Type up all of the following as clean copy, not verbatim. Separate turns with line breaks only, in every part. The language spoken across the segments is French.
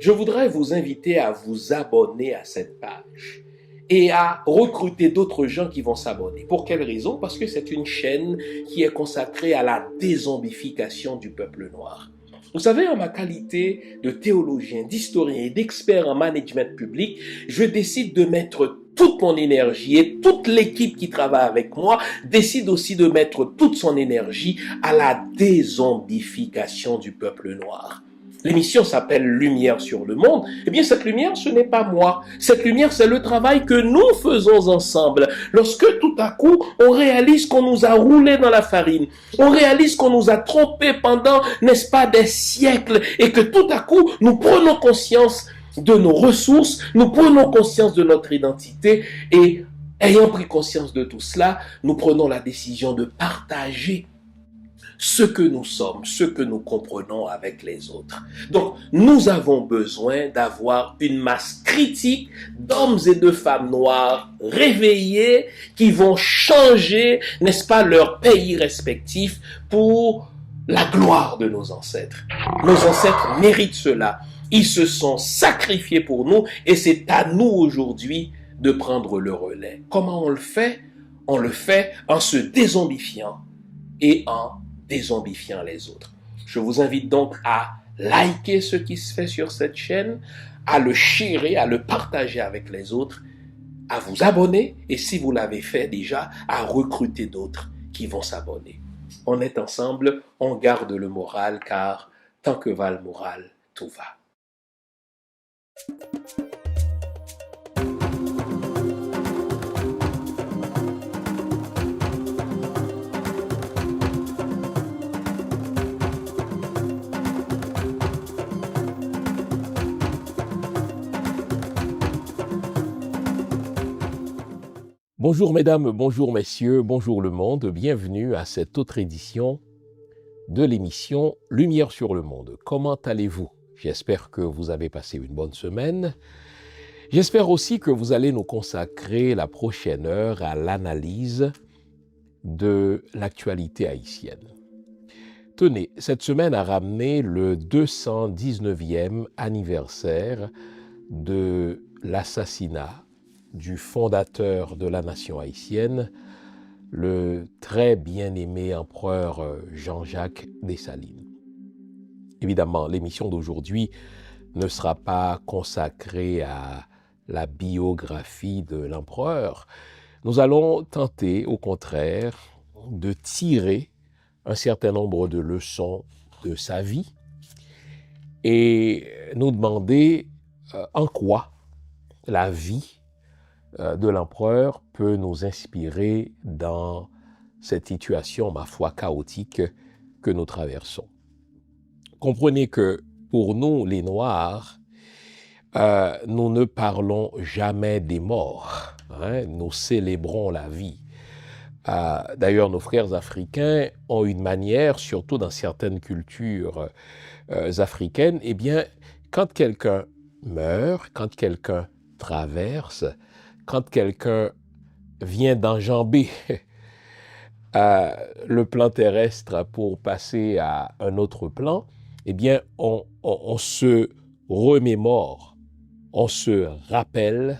Je voudrais vous inviter à vous abonner à cette page et à recruter d'autres gens qui vont s'abonner. Pour quelle raison? Parce que c'est une chaîne qui est consacrée à la dézombification du peuple noir. Vous savez, en ma qualité de théologien, d'historien et d'expert en management public, je décide de mettre toute mon énergie et toute l'équipe qui travaille avec moi décide aussi de mettre toute son énergie à la dézombification du peuple noir. L'émission s'appelle Lumière sur le monde. Eh bien, cette lumière, ce n'est pas moi. Cette lumière, c'est le travail que nous faisons ensemble. Lorsque tout à coup, on réalise qu'on nous a roulé dans la farine, on réalise qu'on nous a trompés pendant, n'est-ce pas, des siècles, et que tout à coup, nous prenons conscience de nos ressources, nous prenons conscience de notre identité, et ayant pris conscience de tout cela, nous prenons la décision de partager ce que nous sommes, ce que nous comprenons avec les autres. Donc, nous avons besoin d'avoir une masse critique d'hommes et de femmes noirs réveillés qui vont changer, n'est-ce pas, leur pays respectif pour la gloire de nos ancêtres. Nos ancêtres méritent cela. Ils se sont sacrifiés pour nous et c'est à nous aujourd'hui de prendre le relais. Comment on le fait? On le fait en se dézombifiant et en dézombifiant les autres. Je vous invite donc à liker ce qui se fait sur cette chaîne, à le sharer, à le partager avec les autres, à vous abonner et si vous l'avez fait déjà, à recruter d'autres qui vont s'abonner. On est ensemble, on garde le moral car tant que va le moral, tout va. Bonjour mesdames, bonjour messieurs, bonjour le monde, bienvenue à cette autre édition de l'émission Lumière sur le monde. Comment allez-vous? J'espère que vous avez passé une bonne semaine. J'espère aussi que vous allez nous consacrer la prochaine heure à l'analyse de l'actualité haïtienne. Tenez, cette semaine a ramené le 219e anniversaire de l'assassinat du fondateur de la nation haïtienne, le très bien-aimé empereur Jean-Jacques Dessalines. Évidemment, l'émission d'aujourd'hui ne sera pas consacrée à la biographie de l'empereur. Nous allons tenter, au contraire, de tirer un certain nombre de leçons de sa vie et nous demander en quoi la vie de l'empereur peut nous inspirer dans cette situation, ma foi, chaotique que nous traversons. Comprenez que pour nous, les Noirs, nous ne parlons jamais des morts. Nous célébrons la vie. D'ailleurs, nos frères africains ont une manière, surtout dans certaines cultures africaines, eh bien, quand quelqu'un meurt, quand quelqu'un traverse, quand quelqu'un vient d'enjamber le plan terrestre pour passer à un autre plan, eh bien, on se remémore, on se rappelle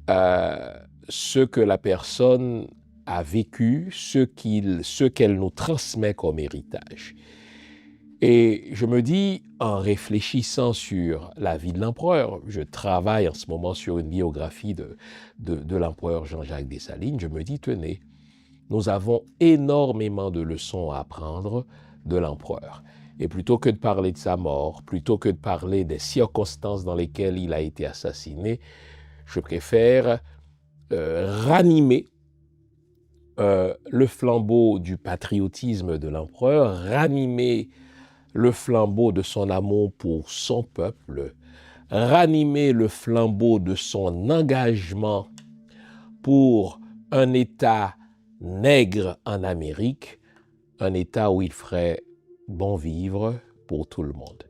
ce que la personne a vécu, ce qu'elle nous transmet comme héritage. Et je me dis, en réfléchissant sur la vie de l'empereur, je travaille en ce moment sur une biographie de l'empereur Jean-Jacques Dessalines, je me dis, tenez, nous avons énormément de leçons à apprendre de l'empereur. Et plutôt que de parler de sa mort, plutôt que de parler des circonstances dans lesquelles il a été assassiné, je préfère ranimer le flambeau du patriotisme de l'empereur, ranimer le flambeau de son amour pour son peuple, ranimer le flambeau de son engagement pour un État nègre en Amérique, un État où il ferait bon vivre pour tout le monde.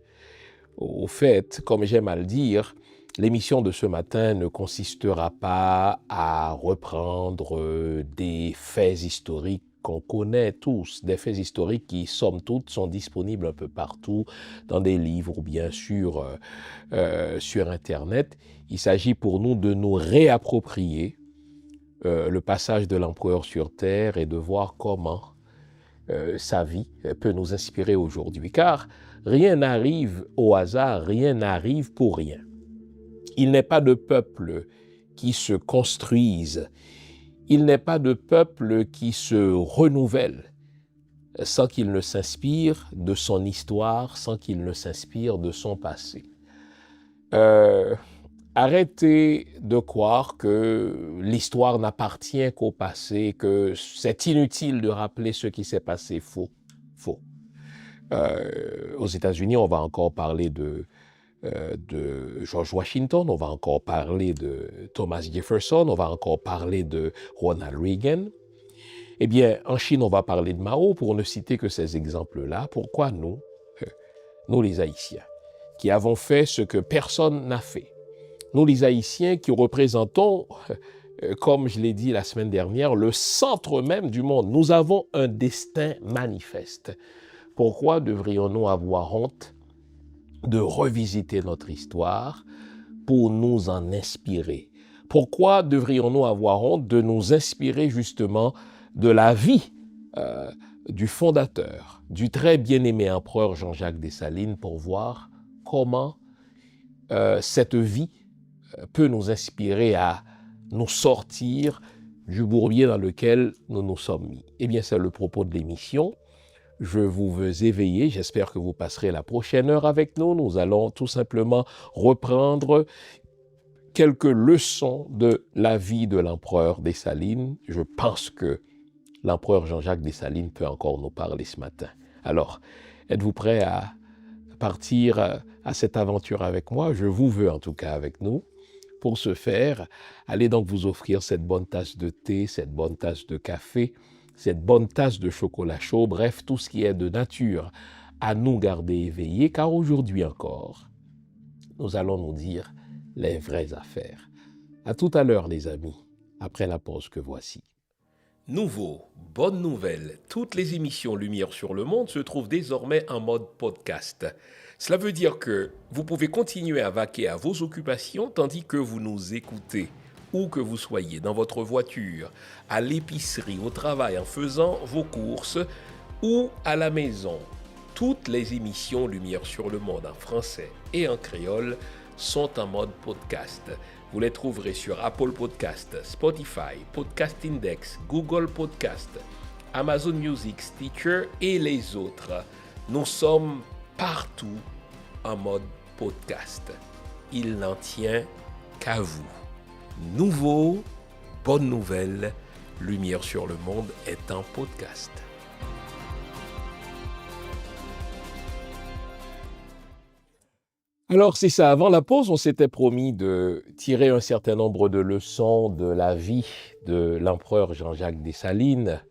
Au fait, comme j'aime à le dire, l'émission de ce matin ne consistera pas à reprendre des faits historiques qu'on connaît tous, des faits historiques qui, somme toute, sont disponibles un peu partout dans des livres ou bien sûr sur Internet. Il s'agit pour nous de nous réapproprier le passage de l'empereur sur Terre et de voir comment sa vie peut nous inspirer aujourd'hui. Car rien n'arrive au hasard, rien n'arrive pour rien. Il n'est pas de peuple qui se construise, il n'est pas de peuple qui se renouvelle sans qu'il ne s'inspire de son histoire, sans qu'il ne s'inspire de son passé. Arrêtez de croire que l'histoire n'appartient qu'au passé, que c'est inutile de rappeler ce qui s'est passé. Faux. Aux États-Unis, on va encore parler de George Washington, on va encore parler de Thomas Jefferson, on va encore parler de Ronald Reagan. Eh bien, en Chine, on va parler de Mao, pour ne citer que ces exemples-là. Pourquoi nous les Haïtiens, qui avons fait ce que personne n'a fait, nous les Haïtiens qui représentons, comme je l'ai dit la semaine dernière, le centre même du monde, nous avons un destin manifeste. Pourquoi devrions-nous avoir honte de revisiter notre histoire pour nous en inspirer? Pourquoi devrions-nous avoir honte de nous inspirer justement de la vie du fondateur, du très bien-aimé empereur Jean-Jacques Dessalines, pour voir comment cette vie peut nous inspirer à nous sortir du bourbier dans lequel nous nous sommes mis? Eh bien, c'est le propos de l'émission. Je vous veux éveiller, j'espère que vous passerez la prochaine heure avec nous. Nous allons tout simplement reprendre quelques leçons de la vie de l'empereur Dessalines. Je pense que l'empereur Jean-Jacques Dessalines peut encore nous parler ce matin. Alors, êtes-vous prêts à partir à cette aventure avec moi? Je vous veux en tout cas avec nous. Pour ce faire, allez donc vous offrir cette bonne tasse de thé, cette bonne tasse de café, cette bonne tasse de chocolat chaud, bref, tout ce qui est de nature à nous garder éveillés, car aujourd'hui encore, nous allons nous dire les vraies affaires. À tout à l'heure, les amis, après la pause que voici. Nouveau, bonne nouvelle, toutes les émissions Lumière sur le Monde se trouvent désormais en mode podcast. Cela veut dire que vous pouvez continuer à vaquer à vos occupations tandis que vous nous écoutez, où que vous soyez, dans votre voiture, à l'épicerie, au travail, en faisant vos courses ou à la maison. Toutes les émissions Lumière sur le Monde en français et en créole sont en mode podcast. Vous les trouverez sur Apple Podcast, Spotify, Podcast Index, Google Podcast, Amazon Music, Stitcher et les autres. Nous sommes partout en mode podcast. Il n'en tient qu'à vous. Nouveau, bonne nouvelle, Lumière sur le Monde est en podcast. Alors c'est ça, avant la pause, on s'était promis de tirer un certain nombre de leçons de la vie de l'empereur Jean-Jacques Dessalines.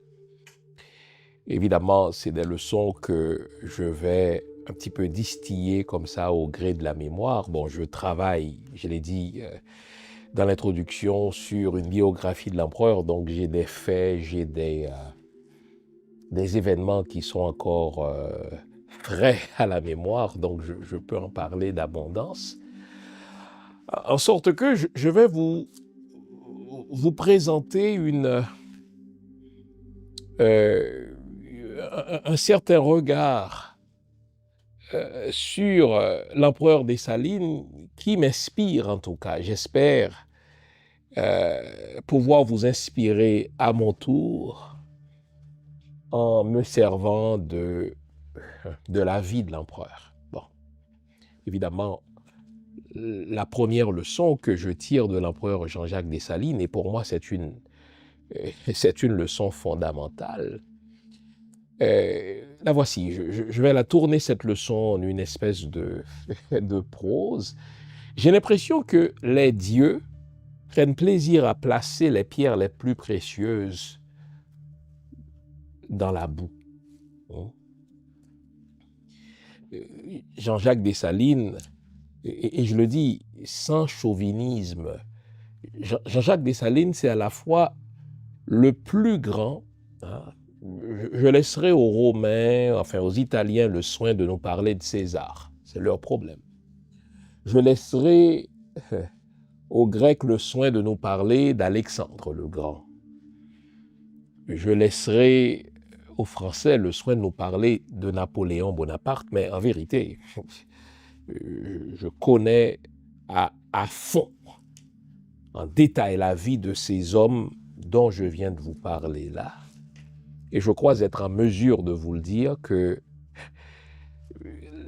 Évidemment, c'est des leçons que je vais un petit peu distiller comme ça au gré de la mémoire. Bon, je travaille, je l'ai dit dans l'introduction, sur une biographie de l'empereur, donc j'ai des faits, j'ai des événements qui sont encore frais à la mémoire, donc je peux en parler d'abondance. En sorte que je vais vous présenter un certain regard sur l'empereur Dessalines qui m'inspire en tout cas. J'espère pouvoir vous inspirer à mon tour en me servant de la vie de l'empereur. Bon, évidemment, la première leçon que je tire de l'empereur Jean-Jacques Dessalines, et pour moi c'est une leçon fondamentale. La voici, je vais la tourner cette leçon en une espèce de prose. J'ai l'impression que les dieux prennent plaisir à placer les pierres les plus précieuses dans la boue. Jean-Jacques Dessalines, et je le dis sans chauvinisme, Jean-Jacques Dessalines, c'est à la fois le plus grand. Je laisserai aux Romains, enfin aux Italiens, le soin de nous parler de César. C'est leur problème. Je laisserai aux Grecs le soin de nous parler d'Alexandre le Grand. Je laisserai aux Français le soin de nous parler de Napoléon Bonaparte, mais en vérité, je connais à fond, en détail, la vie de ces hommes dont je viens de vous parler là. Et je crois être en mesure de vous le dire que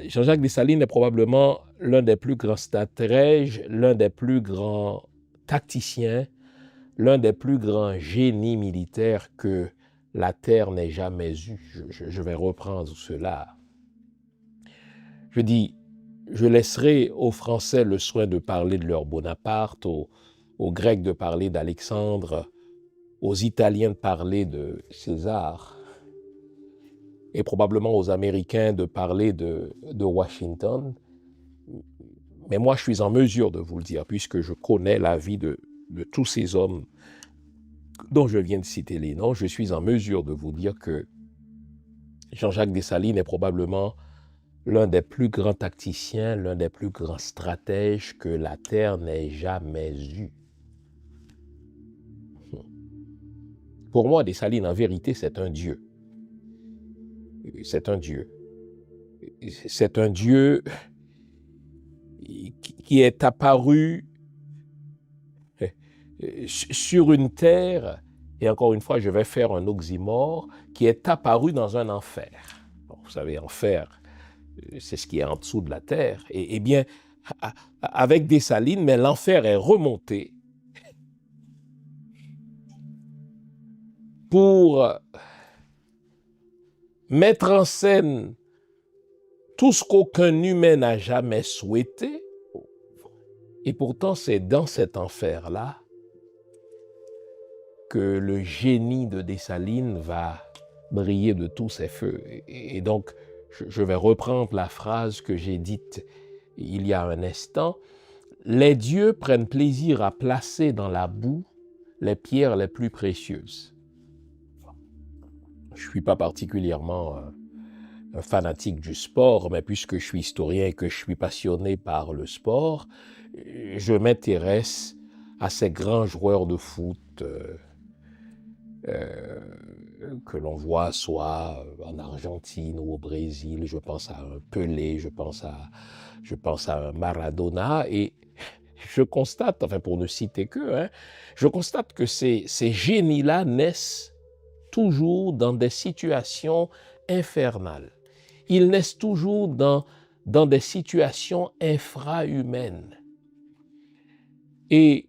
Jean-Jacques Dessalines est probablement l'un des plus grands stratèges, l'un des plus grands tacticiens, l'un des plus grands génies militaires que la Terre n'ait jamais eu. Je vais reprendre cela. Je dis, je laisserai aux Français le soin de parler de leur Bonaparte, aux Grecs de parler d'Alexandre, aux Italiens de parler de César, et probablement aux Américains de parler de Washington. Mais moi, je suis en mesure de vous le dire, puisque je connais la vie de tous ces hommes dont je viens de citer les noms. Je suis en mesure de vous dire que Jean-Jacques Dessalines est probablement l'un des plus grands tacticiens, l'un des plus grands stratèges que la Terre n'ait jamais eu. Pour moi, Dessalines, en vérité, c'est un dieu. C'est un dieu. C'est un dieu qui est apparu sur une terre, et encore une fois, je vais faire un oxymore, qui est apparu dans un enfer. Bon, vous savez, enfer, c'est ce qui est en dessous de la terre. Et bien, avec Dessalines, mais l'enfer est remonté pour mettre en scène tout ce qu'aucun humain n'a jamais souhaité. Et pourtant, c'est dans cet enfer-là que le génie de Dessalines va briller de tous ses feux. Et donc, je vais reprendre la phrase que j'ai dite il y a un instant. Les dieux prennent plaisir à placer dans la boue les pierres les plus précieuses. Je ne suis pas particulièrement un fanatique du sport, mais puisque je suis historien et que je suis passionné par le sport, je m'intéresse à ces grands joueurs de foot que l'on voit soit en Argentine ou au Brésil. Je pense à un Pelé, je pense à un Maradona, et je constate, enfin pour ne citer que, je constate que ces génies-là naissent toujours dans des situations infernales. Ils naissent toujours dans des situations infrahumaines. Et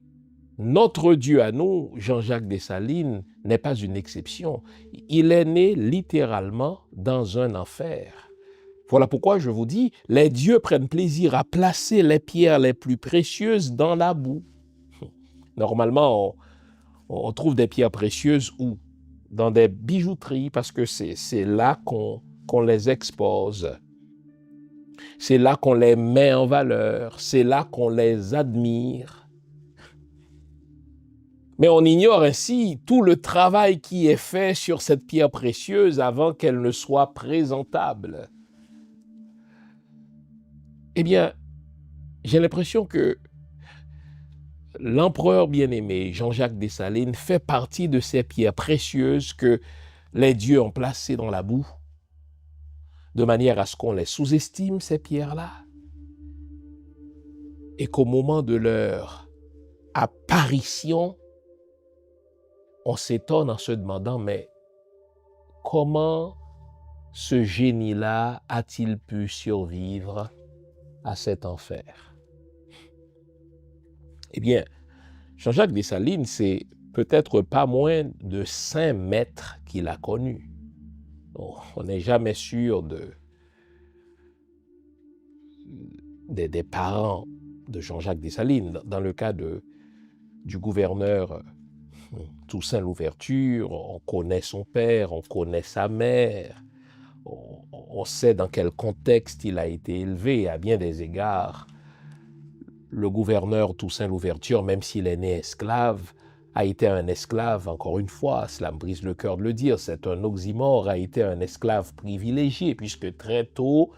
notre Dieu à nous, Jean-Jacques Dessalines, n'est pas une exception. Il est né littéralement dans un enfer. Voilà pourquoi je vous dis, les dieux prennent plaisir à placer les pierres les plus précieuses dans la boue. Normalement, on trouve des pierres précieuses où? Dans des bijouteries, parce que c'est là qu'on les expose. C'est là qu'on les met en valeur. C'est là qu'on les admire. Mais on ignore ainsi tout le travail qui est fait sur cette pierre précieuse avant qu'elle ne soit présentable. Eh bien, j'ai l'impression que l'empereur bien-aimé, Jean-Jacques Dessalines, fait partie de ces pierres précieuses que les dieux ont placées dans la boue, de manière à ce qu'on les sous-estime, ces pierres-là, et qu'au moment de leur apparition, on s'étonne en se demandant, mais comment ce génie-là a-t-il pu survivre à cet enfer? Eh bien, Jean-Jacques Dessalines, c'est peut-être pas moins de 5 maîtres qu'il a connus. On n'est jamais sûr des parents de Jean-Jacques Dessalines. Dans le cas du gouverneur Toussaint Louverture, on connaît son père, on connaît sa mère, on sait dans quel contexte il a été élevé. À bien des égards, le gouverneur Toussaint Louverture, même s'il est né esclave, a été un esclave, encore une fois, cela me brise le cœur de le dire, c'est un oxymore, a été un esclave privilégié, puisque très tôt,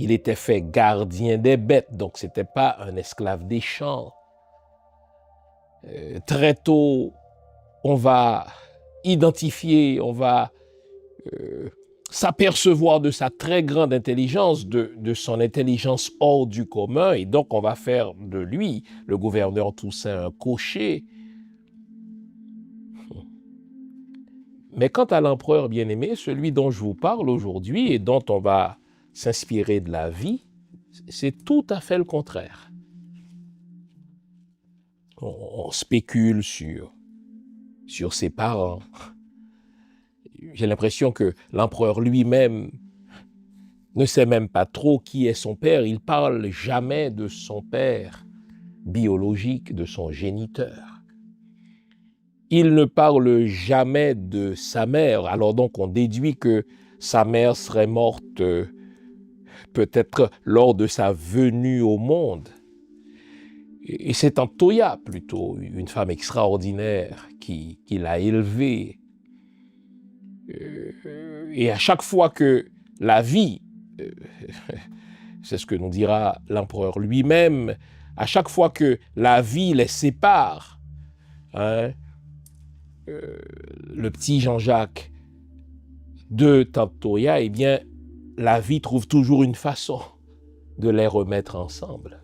il était fait gardien des bêtes, donc ce n'était pas un esclave des champs. Très tôt, on va identifier, on va s'apercevoir de sa très grande intelligence, de son intelligence hors du commun, et donc on va faire de lui, le gouverneur Toussaint, un cocher. Mais quant à l'empereur bien-aimé, celui dont je vous parle aujourd'hui et dont on va s'inspirer de la vie, c'est tout à fait le contraire. On spécule sur ses parents. J'ai l'impression que l'empereur lui-même ne sait même pas trop qui est son père. Il parle jamais de son père biologique, de son géniteur. Il ne parle jamais de sa mère. Alors donc on déduit que sa mère serait morte peut-être lors de sa venue au monde. Et c'est Tante Toya plutôt, une femme extraordinaire qui l'a élevée. Et à chaque fois que la vie, c'est ce que nous dira l'empereur lui-même, à chaque fois que la vie les sépare, le petit Jean-Jacques de Tante Toya, eh bien, la vie trouve toujours une façon de les remettre ensemble.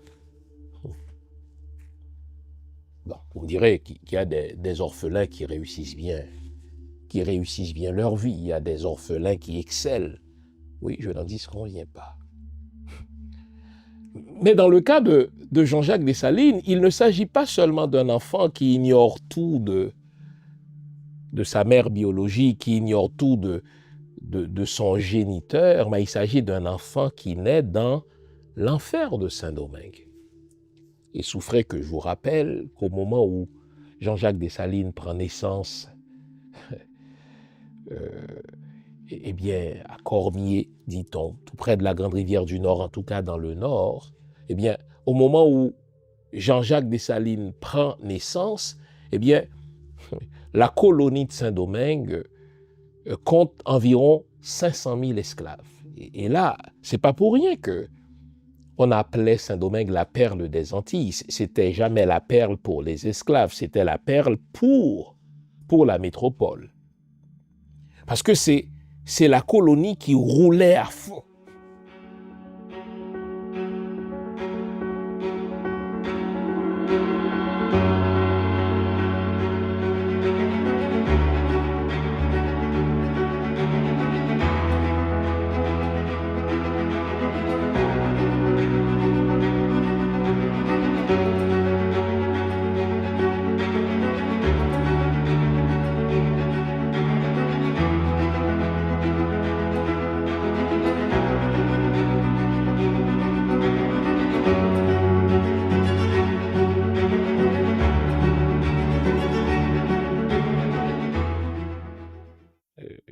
Bon, vous me direz qu'il y a des orphelins qui réussissent bien leur vie. Il y a des orphelins qui excellent. Oui, je n'en disconviens pas. Mais dans le cas de Jean-Jacques Dessalines, il ne s'agit pas seulement d'un enfant qui ignore tout de sa mère biologique, qui ignore tout de son géniteur, mais il s'agit d'un enfant qui naît dans l'enfer de Saint-Domingue. Il souffrait que je vous rappelle qu'au moment où Jean-Jacques Dessalines prend naissance, eh bien, à Cormier, dit-on, tout près de la Grande Rivière du Nord, en tout cas dans le Nord, eh bien, au moment où Jean-Jacques Dessalines prend naissance, eh bien, la colonie de Saint-Domingue compte environ 500 000 esclaves. Et là, c'est pas pour rien que on appelait Saint-Domingue la perle des Antilles. C'était jamais la perle pour les esclaves, c'était la perle pour la métropole. Parce que c'est la colonie qui roulait à fond.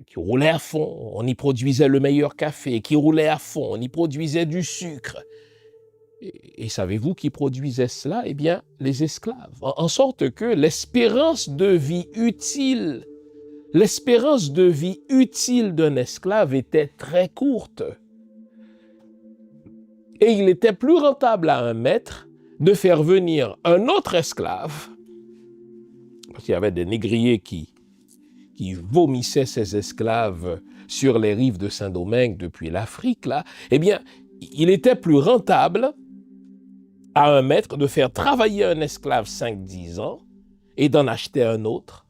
Qui roulait à fond, on y produisait le meilleur café, qui roulait à fond, on y produisait du sucre. Et savez-vous qui produisait cela? Eh bien, les esclaves. En sorte que l'espérance de vie utile d'un esclave était très courte. Et il était plus rentable à un maître de faire venir un autre esclave, parce qu'il y avait des négriers qui vomissaient ces esclaves sur les rives de Saint-Domingue depuis l'Afrique, là, eh bien, il était plus rentable à un maître de faire travailler un esclave 5-10 ans et d'en acheter un autre,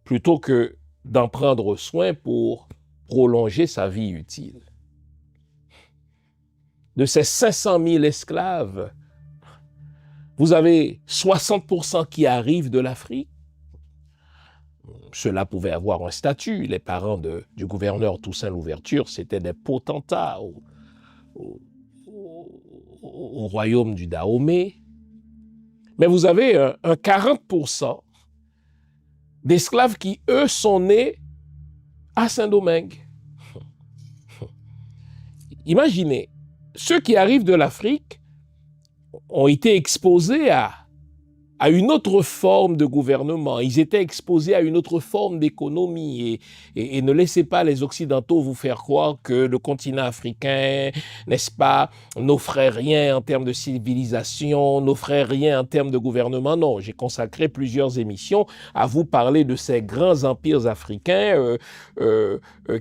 plutôt que d'en prendre soin pour prolonger sa vie utile. De ces 500 000 esclaves, vous avez 60% qui arrivent de l'Afrique. Cela pouvait avoir un statut. Les parents du gouverneur Toussaint Louverture, c'était des potentats au royaume du Dahomey. Mais vous avez un 40% d'esclaves qui, eux, sont nés à Saint-Domingue. imaginez, ceux qui arrivent de l'Afrique ont été exposés à une autre forme de gouvernement. Ils étaient exposés à une autre forme d'économie. Et ne laissez pas les Occidentaux vous faire croire que le continent africain, n'est-ce pas, n'offrait rien en termes de civilisation, n'offrait rien en termes de gouvernement. Non, j'ai consacré plusieurs émissions à vous parler de ces grands empires africains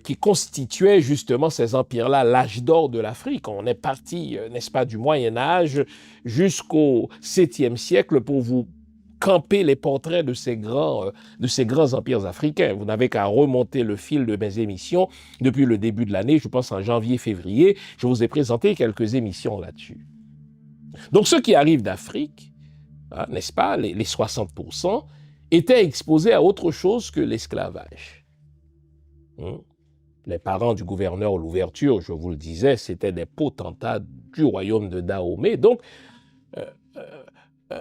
qui constituaient justement ces empires-là, l'âge d'or de l'Afrique. On est parti, n'est-ce pas, du Moyen-Âge jusqu'au 7e siècle pour vous camper les portraits de ces grands empires africains. Vous n'avez qu'à remonter le fil de mes émissions depuis le début de l'année, je pense en janvier-février. Je vous ai présenté quelques émissions là-dessus. Donc ceux qui arrivent d'Afrique, hein, n'est-ce pas, les 60%, étaient exposés à autre chose que l'esclavage. Les parents du gouverneur Louverture, je vous le disais, c'étaient des potentats du royaume de Dahomey. Donc,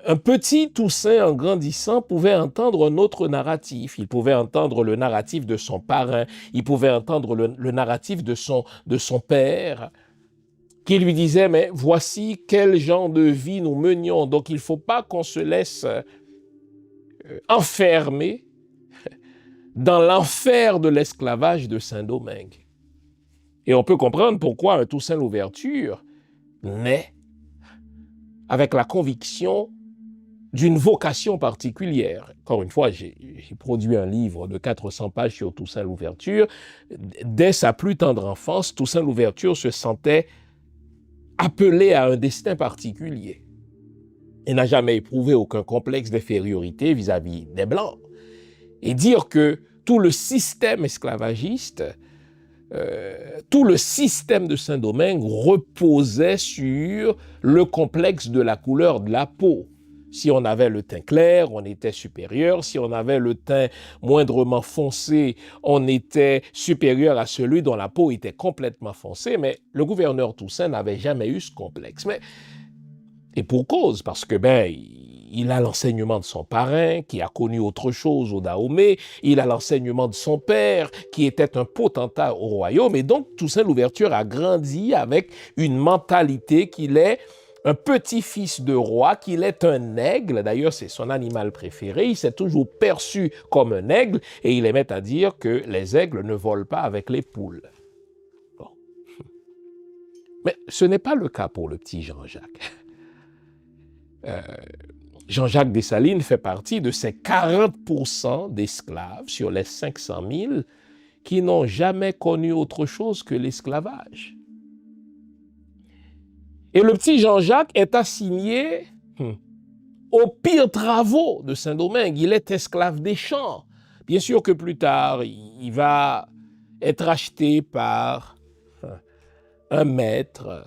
un petit Toussaint, en grandissant, pouvait entendre un autre narratif. Il pouvait entendre le narratif de son parrain, il pouvait entendre le narratif de son père, qui lui disait, mais voici quel genre de vie nous menions. Donc, il ne faut pas qu'on se laisse enfermer dans l'enfer de l'esclavage de Saint-Domingue. Et on peut comprendre pourquoi un Toussaint Louverture naît avec la conviction d'une vocation particulière. Encore une fois, j'ai produit un livre de 400 pages sur Toussaint Louverture. Dès sa plus tendre enfance, Toussaint Louverture se sentait appelé à un destin particulier. Il n'a jamais éprouvé aucun complexe d'infériorité vis-à-vis des Blancs. Et dire que tout le système esclavagiste, tout le système de Saint-Domingue reposait sur le complexe de la couleur de la peau. Si on avait le teint clair, on était supérieur. Si on avait le teint moindrement foncé, on était supérieur à celui dont la peau était complètement foncée. Mais le gouverneur Toussaint n'avait jamais eu ce complexe. Et pour cause, parce que il a l'enseignement de son parrain, qui a connu autre chose au Dahomey. Il a l'enseignement de son père, qui était un potentat au royaume. Et donc, Toussaint Louverture a grandi avec une mentalité qu'il est un petit-fils de roi, qu'il est un aigle. D'ailleurs, c'est son animal préféré. Il s'est toujours perçu comme un aigle et il aimait à dire que les aigles ne volent pas avec les poules. Bon. Mais ce n'est pas le cas pour le petit Jean-Jacques. Jean-Jacques Dessalines fait partie de ces 40% d'esclaves sur les 500 000 qui n'ont jamais connu autre chose que l'esclavage. Et le petit Jean-Jacques est assigné aux pires travaux de Saint-Domingue. Il est esclave des champs. Bien sûr que plus tard, il va être acheté par un maître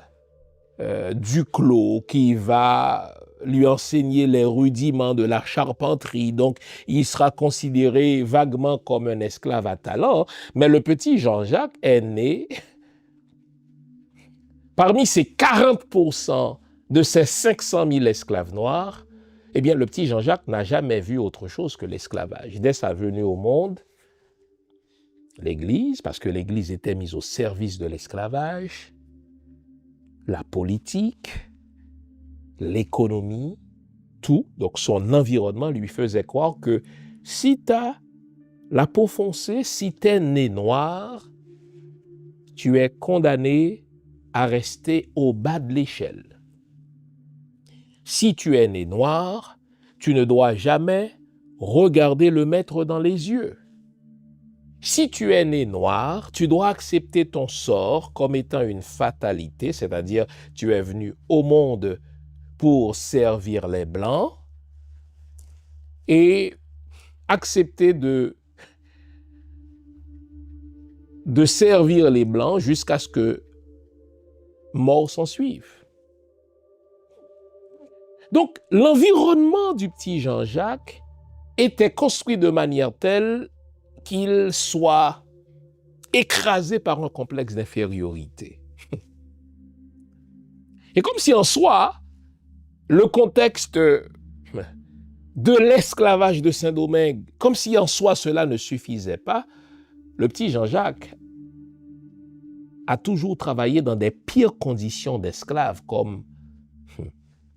du clos qui va lui enseigner les rudiments de la charpenterie. Donc, il sera considéré vaguement comme un esclave à talent. Mais le petit Jean-Jacques est né parmi ces 40% de ces 500 000 esclaves noirs. Eh bien, le petit Jean-Jacques n'a jamais vu autre chose que l'esclavage. Dès sa venue au monde, l'Église, parce que l'Église était mise au service de l'esclavage, la politique, l'économie, tout, donc son environnement lui faisait croire que si tu as la peau foncée, si tu es né noir, tu es condamné à rester au bas de l'échelle. Si tu es né noir, tu ne dois jamais regarder le maître dans les yeux. Si tu es né noir, tu dois accepter ton sort comme étant une fatalité, c'est-à-dire tu es venu au monde pour servir les Blancs et accepter de servir les Blancs jusqu'à ce que mort s'en suive. Donc, l'environnement du petit Jean-Jacques était construit de manière telle qu'il soit écrasé par un complexe d'infériorité. Et comme si en soi, le contexte de l'esclavage de Saint-Domingue, comme si en soi cela ne suffisait pas, le petit Jean-Jacques a toujours travaillé dans des pires conditions d'esclave, comme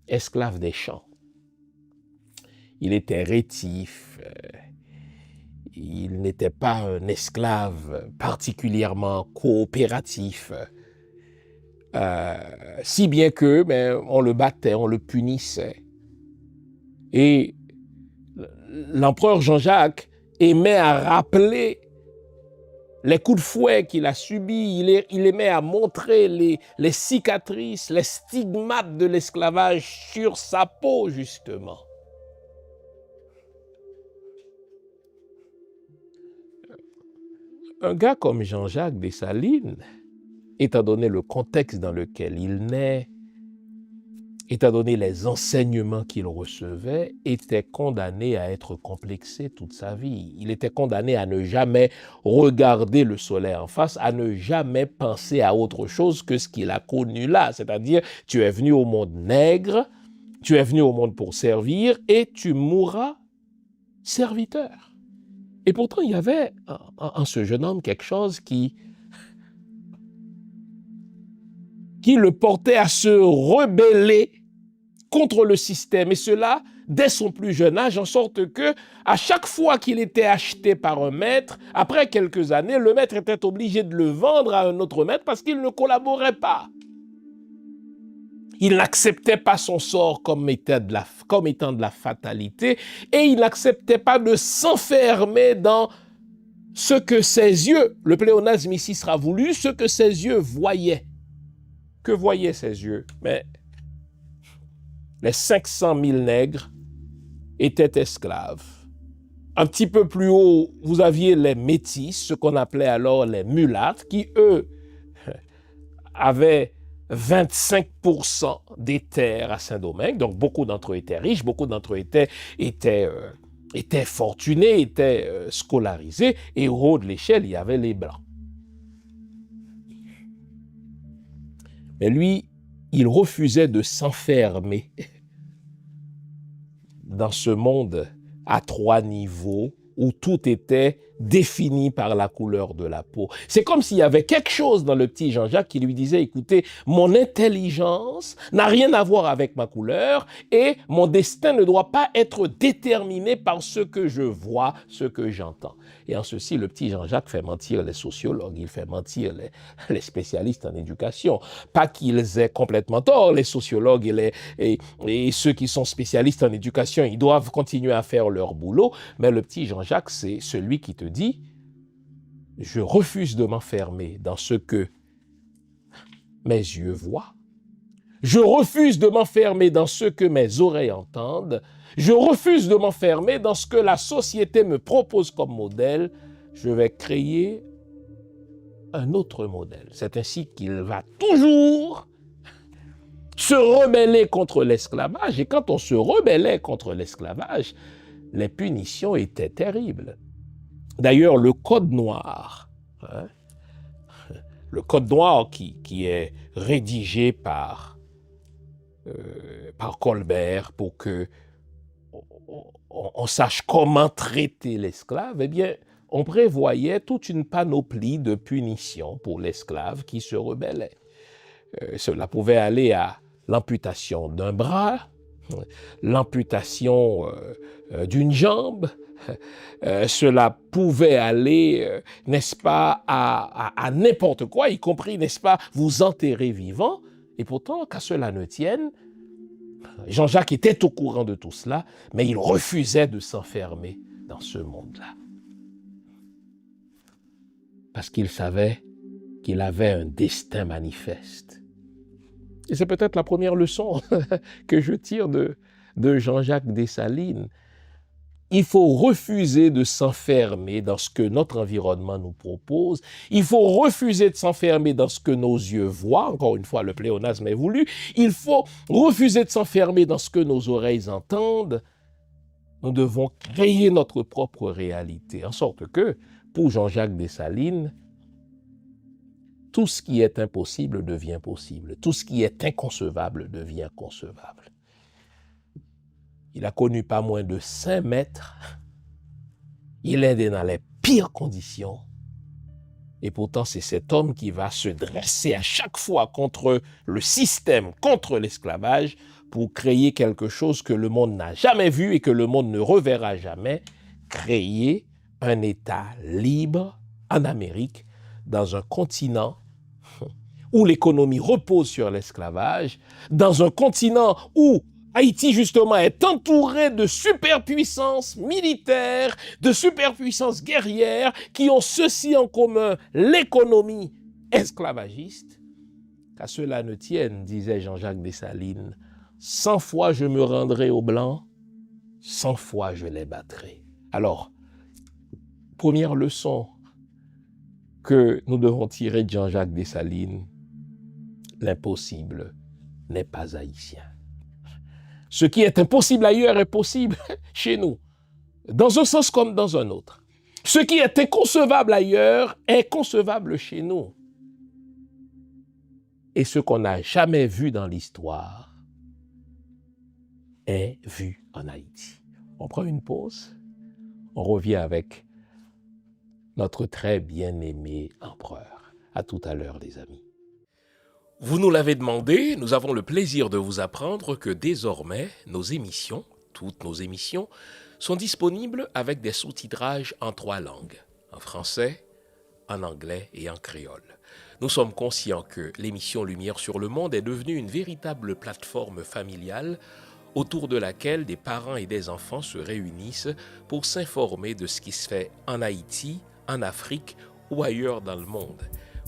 esclave des champs. Il était rétif, il n'était pas un esclave particulièrement coopératif, si bien que on le battait, on le punissait. Et l'empereur Jean-Jacques aimait à rappeler les coups de fouet qu'il a subis, il aimait à montrer les cicatrices, les stigmates de l'esclavage sur sa peau, justement. Un gars comme Jean-Jacques Dessalines, étant donné le contexte dans lequel il naît, étant donné les enseignements qu'il recevait, était condamné à être complexé toute sa vie. Il était condamné à ne jamais regarder le soleil en face, à ne jamais penser à autre chose que ce qu'il a connu là. C'est-à-dire, tu es venu au monde nègre, tu es venu au monde pour servir et tu mourras serviteur. Et pourtant, il y avait en ce jeune homme quelque chose qui le portait à se rebeller contre le système, et cela dès son plus jeune âge, en sorte que à chaque fois qu'il était acheté par un maître, après quelques années, le maître était obligé de le vendre à un autre maître parce qu'il ne collaborait pas. Il n'acceptait pas son sort comme étant de la fatalité, et il n'acceptait pas de s'enfermer dans ce que ses yeux, le pléonasme ici sera voulu, ce que ses yeux voyaient. Que voyaient ses yeux? Mais les 500 000 nègres étaient esclaves. Un petit peu plus haut, vous aviez les métis, ce qu'on appelait alors les mulattes, qui, eux, avaient 25% des terres à Saint-Domingue. Donc, beaucoup d'entre eux étaient riches, beaucoup d'entre eux étaient fortunés, étaient scolarisés. Et au haut de l'échelle, il y avait les Blancs. Mais lui, il refusait de s'enfermer dans ce monde à 3 niveaux où tout était défini par la couleur de la peau. C'est comme s'il y avait quelque chose dans le petit Jean-Jacques qui lui disait, écoutez, mon intelligence n'a rien à voir avec ma couleur et mon destin ne doit pas être déterminé par ce que je vois, ce que j'entends. Et en ceci, le petit Jean-Jacques fait mentir les sociologues, il fait mentir les spécialistes en éducation. Pas qu'ils aient complètement tort, les sociologues et ceux qui sont spécialistes en éducation, ils doivent continuer à faire leur boulot, mais le petit Jean-Jacques, c'est celui qui te dit, je refuse de m'enfermer dans ce que mes yeux voient. Je refuse de m'enfermer dans ce que mes oreilles entendent. Je refuse de m'enfermer dans ce que la société me propose comme modèle. Je vais créer un autre modèle. C'est ainsi qu'il va toujours se rebeller contre l'esclavage. Et quand on se rebellait contre l'esclavage, les punitions étaient terribles. D'ailleurs, le Code noir, le Code noir qui est rédigé par Colbert pour que on sache comment traiter l'esclave, eh bien, on prévoyait toute une panoplie de punitions pour l'esclave qui se rebellait. Cela pouvait aller à l'amputation d'un bras, l'amputation d'une jambe, cela pouvait aller, n'est-ce pas, à n'importe quoi, y compris, n'est-ce pas, vous enterrer vivant. Et pourtant, qu'à cela ne tienne, Jean-Jacques était au courant de tout cela, mais il refusait de s'enfermer dans ce monde-là. Parce qu'il savait qu'il avait un destin manifeste. Et c'est peut-être la première leçon que je tire de Jean-Jacques Dessalines. Il faut refuser de s'enfermer dans ce que notre environnement nous propose. Il faut refuser de s'enfermer dans ce que nos yeux voient. Encore une fois, le pléonasme est voulu. Il faut refuser de s'enfermer dans ce que nos oreilles entendent. Nous devons créer notre propre réalité, en sorte que, pour Jean-Jacques Dessalines, tout ce qui est impossible devient possible. Tout ce qui est inconcevable devient concevable. Il a connu pas moins de 5 maîtres. Il est dans les pires conditions. Et pourtant, c'est cet homme qui va se dresser à chaque fois contre le système, contre l'esclavage, pour créer quelque chose que le monde n'a jamais vu et que le monde ne reverra jamais, créer un État libre en Amérique, dans un continent où l'économie repose sur l'esclavage, dans un continent où Haïti, justement, est entouré de superpuissances militaires, de superpuissances guerrières qui ont ceci en commun, l'économie esclavagiste. Qu'à cela ne tienne, disait Jean-Jacques Dessalines, 100 fois je me rendrai aux Blancs, 100 fois je les battrai. Alors, première leçon que nous devons tirer de Jean-Jacques Dessalines, l'impossible n'est pas haïtien. Ce qui est impossible ailleurs est possible chez nous, dans un sens comme dans un autre. Ce qui est inconcevable ailleurs est concevable chez nous. Et ce qu'on n'a jamais vu dans l'histoire est vu en Haïti. On prend une pause, on revient avec notre très bien-aimé empereur. À tout à l'heure, les amis. Vous nous l'avez demandé, nous avons le plaisir de vous apprendre que désormais, nos émissions, toutes nos émissions, sont disponibles avec des sous-titrages en 3 langues, en français, en anglais et en créole. Nous sommes conscients que l'émission Lumière sur le monde est devenue une véritable plateforme familiale autour de laquelle des parents et des enfants se réunissent pour s'informer de ce qui se fait en Haïti, en Afrique ou ailleurs dans le monde.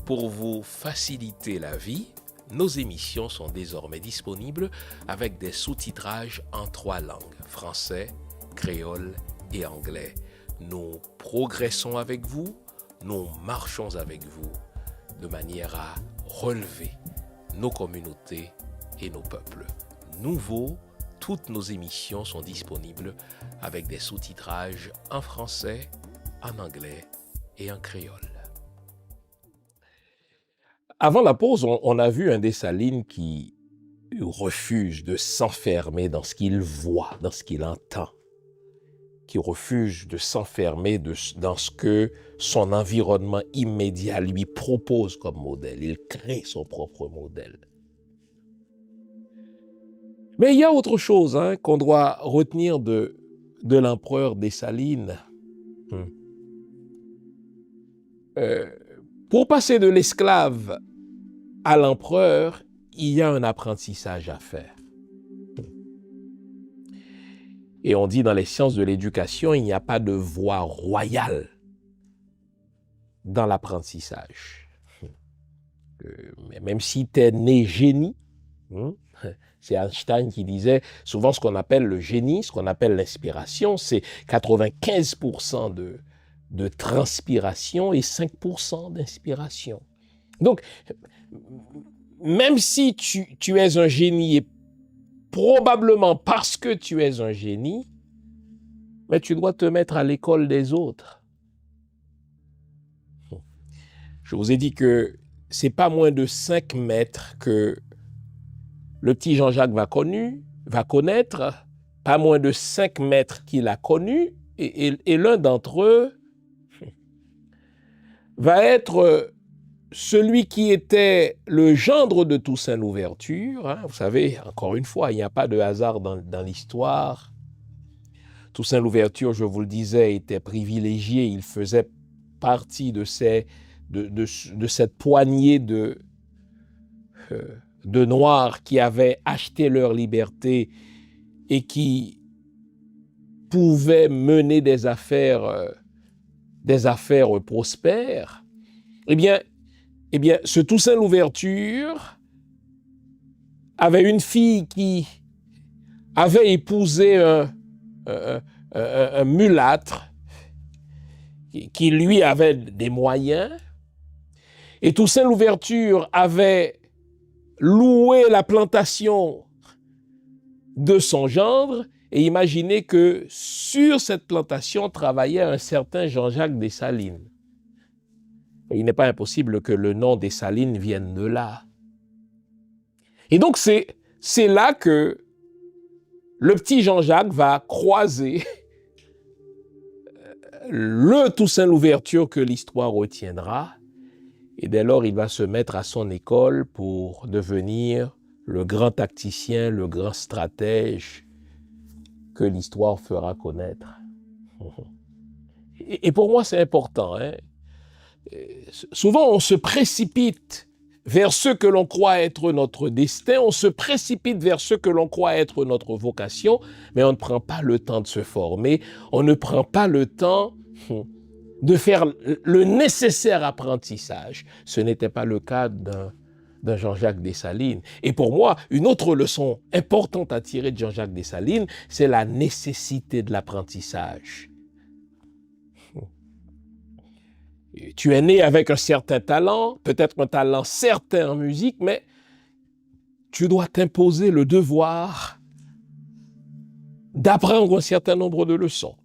Pour vous faciliter la vie, nos émissions sont désormais disponibles avec des sous-titrages en 3 langues, français, créole et anglais. Nous progressons avec vous, nous marchons avec vous, de manière à relever nos communautés et nos peuples. Nouveau, toutes nos émissions sont disponibles avec des sous-titrages en français, en anglais et en créole. Avant la pause, on a vu un Dessalines qui refuse de s'enfermer dans ce qu'il voit, dans ce qu'il entend, qui refuse de s'enfermer dans ce que son environnement immédiat lui propose comme modèle. Il crée son propre modèle. Mais il y a autre chose qu'on doit retenir de l'empereur Dessalines. Pour passer de l'esclave à l'empereur, il y a un apprentissage à faire. Et on dit dans les sciences de l'éducation, il n'y a pas de voie royale dans l'apprentissage. Même si tu es né génie, c'est Einstein qui disait souvent ce qu'on appelle le génie, ce qu'on appelle l'inspiration, c'est 95% de transpiration et 5% d'inspiration. Donc, même si tu es un génie et probablement parce que tu es un génie, mais tu dois te mettre à l'école des autres. Je vous ai dit que c'est pas moins de 5 maîtres que le petit Jean-Jacques va connaître, pas moins de 5 maîtres qu'il a connus, et l'un d'entre eux va être celui qui était le gendre de Toussaint Louverture. Vous savez, encore une fois, il n'y a pas de hasard dans l'histoire. Toussaint Louverture, je vous le disais, était privilégié. Il faisait partie de cette poignée de Noirs qui avaient acheté leur liberté et qui pouvaient mener des affaires prospères. Eh bien, ce Toussaint Louverture avait une fille qui avait épousé un mulâtre qui lui avait des moyens, et Toussaint Louverture avait loué la plantation de son gendre, et imaginez que sur cette plantation travaillait un certain Jean-Jacques Dessalines. Et il n'est pas impossible que le nom Dessalines vienne de là. Et donc c'est là que le petit Jean-Jacques va croiser le Toussaint Louverture que l'histoire retiendra Et dès lors, il va se mettre à son école pour devenir le grand tacticien, le grand stratège que l'histoire fera connaître. Et pour moi, c'est important. Hein? Souvent, on se précipite vers ce que l'on croit être notre destin, on se précipite vers ce que l'on croit être notre vocation, mais on ne prend pas le temps de se former, on ne prend pas le temps de faire le nécessaire apprentissage. Ce n'était pas le cas d'un Jean-Jacques Dessalines. Et pour moi, une autre leçon importante à tirer de Jean-Jacques Dessalines, c'est la nécessité de l'apprentissage. Tu es né avec un certain talent, peut-être un talent certain en musique, mais tu dois t'imposer le devoir d'apprendre un certain nombre de leçons.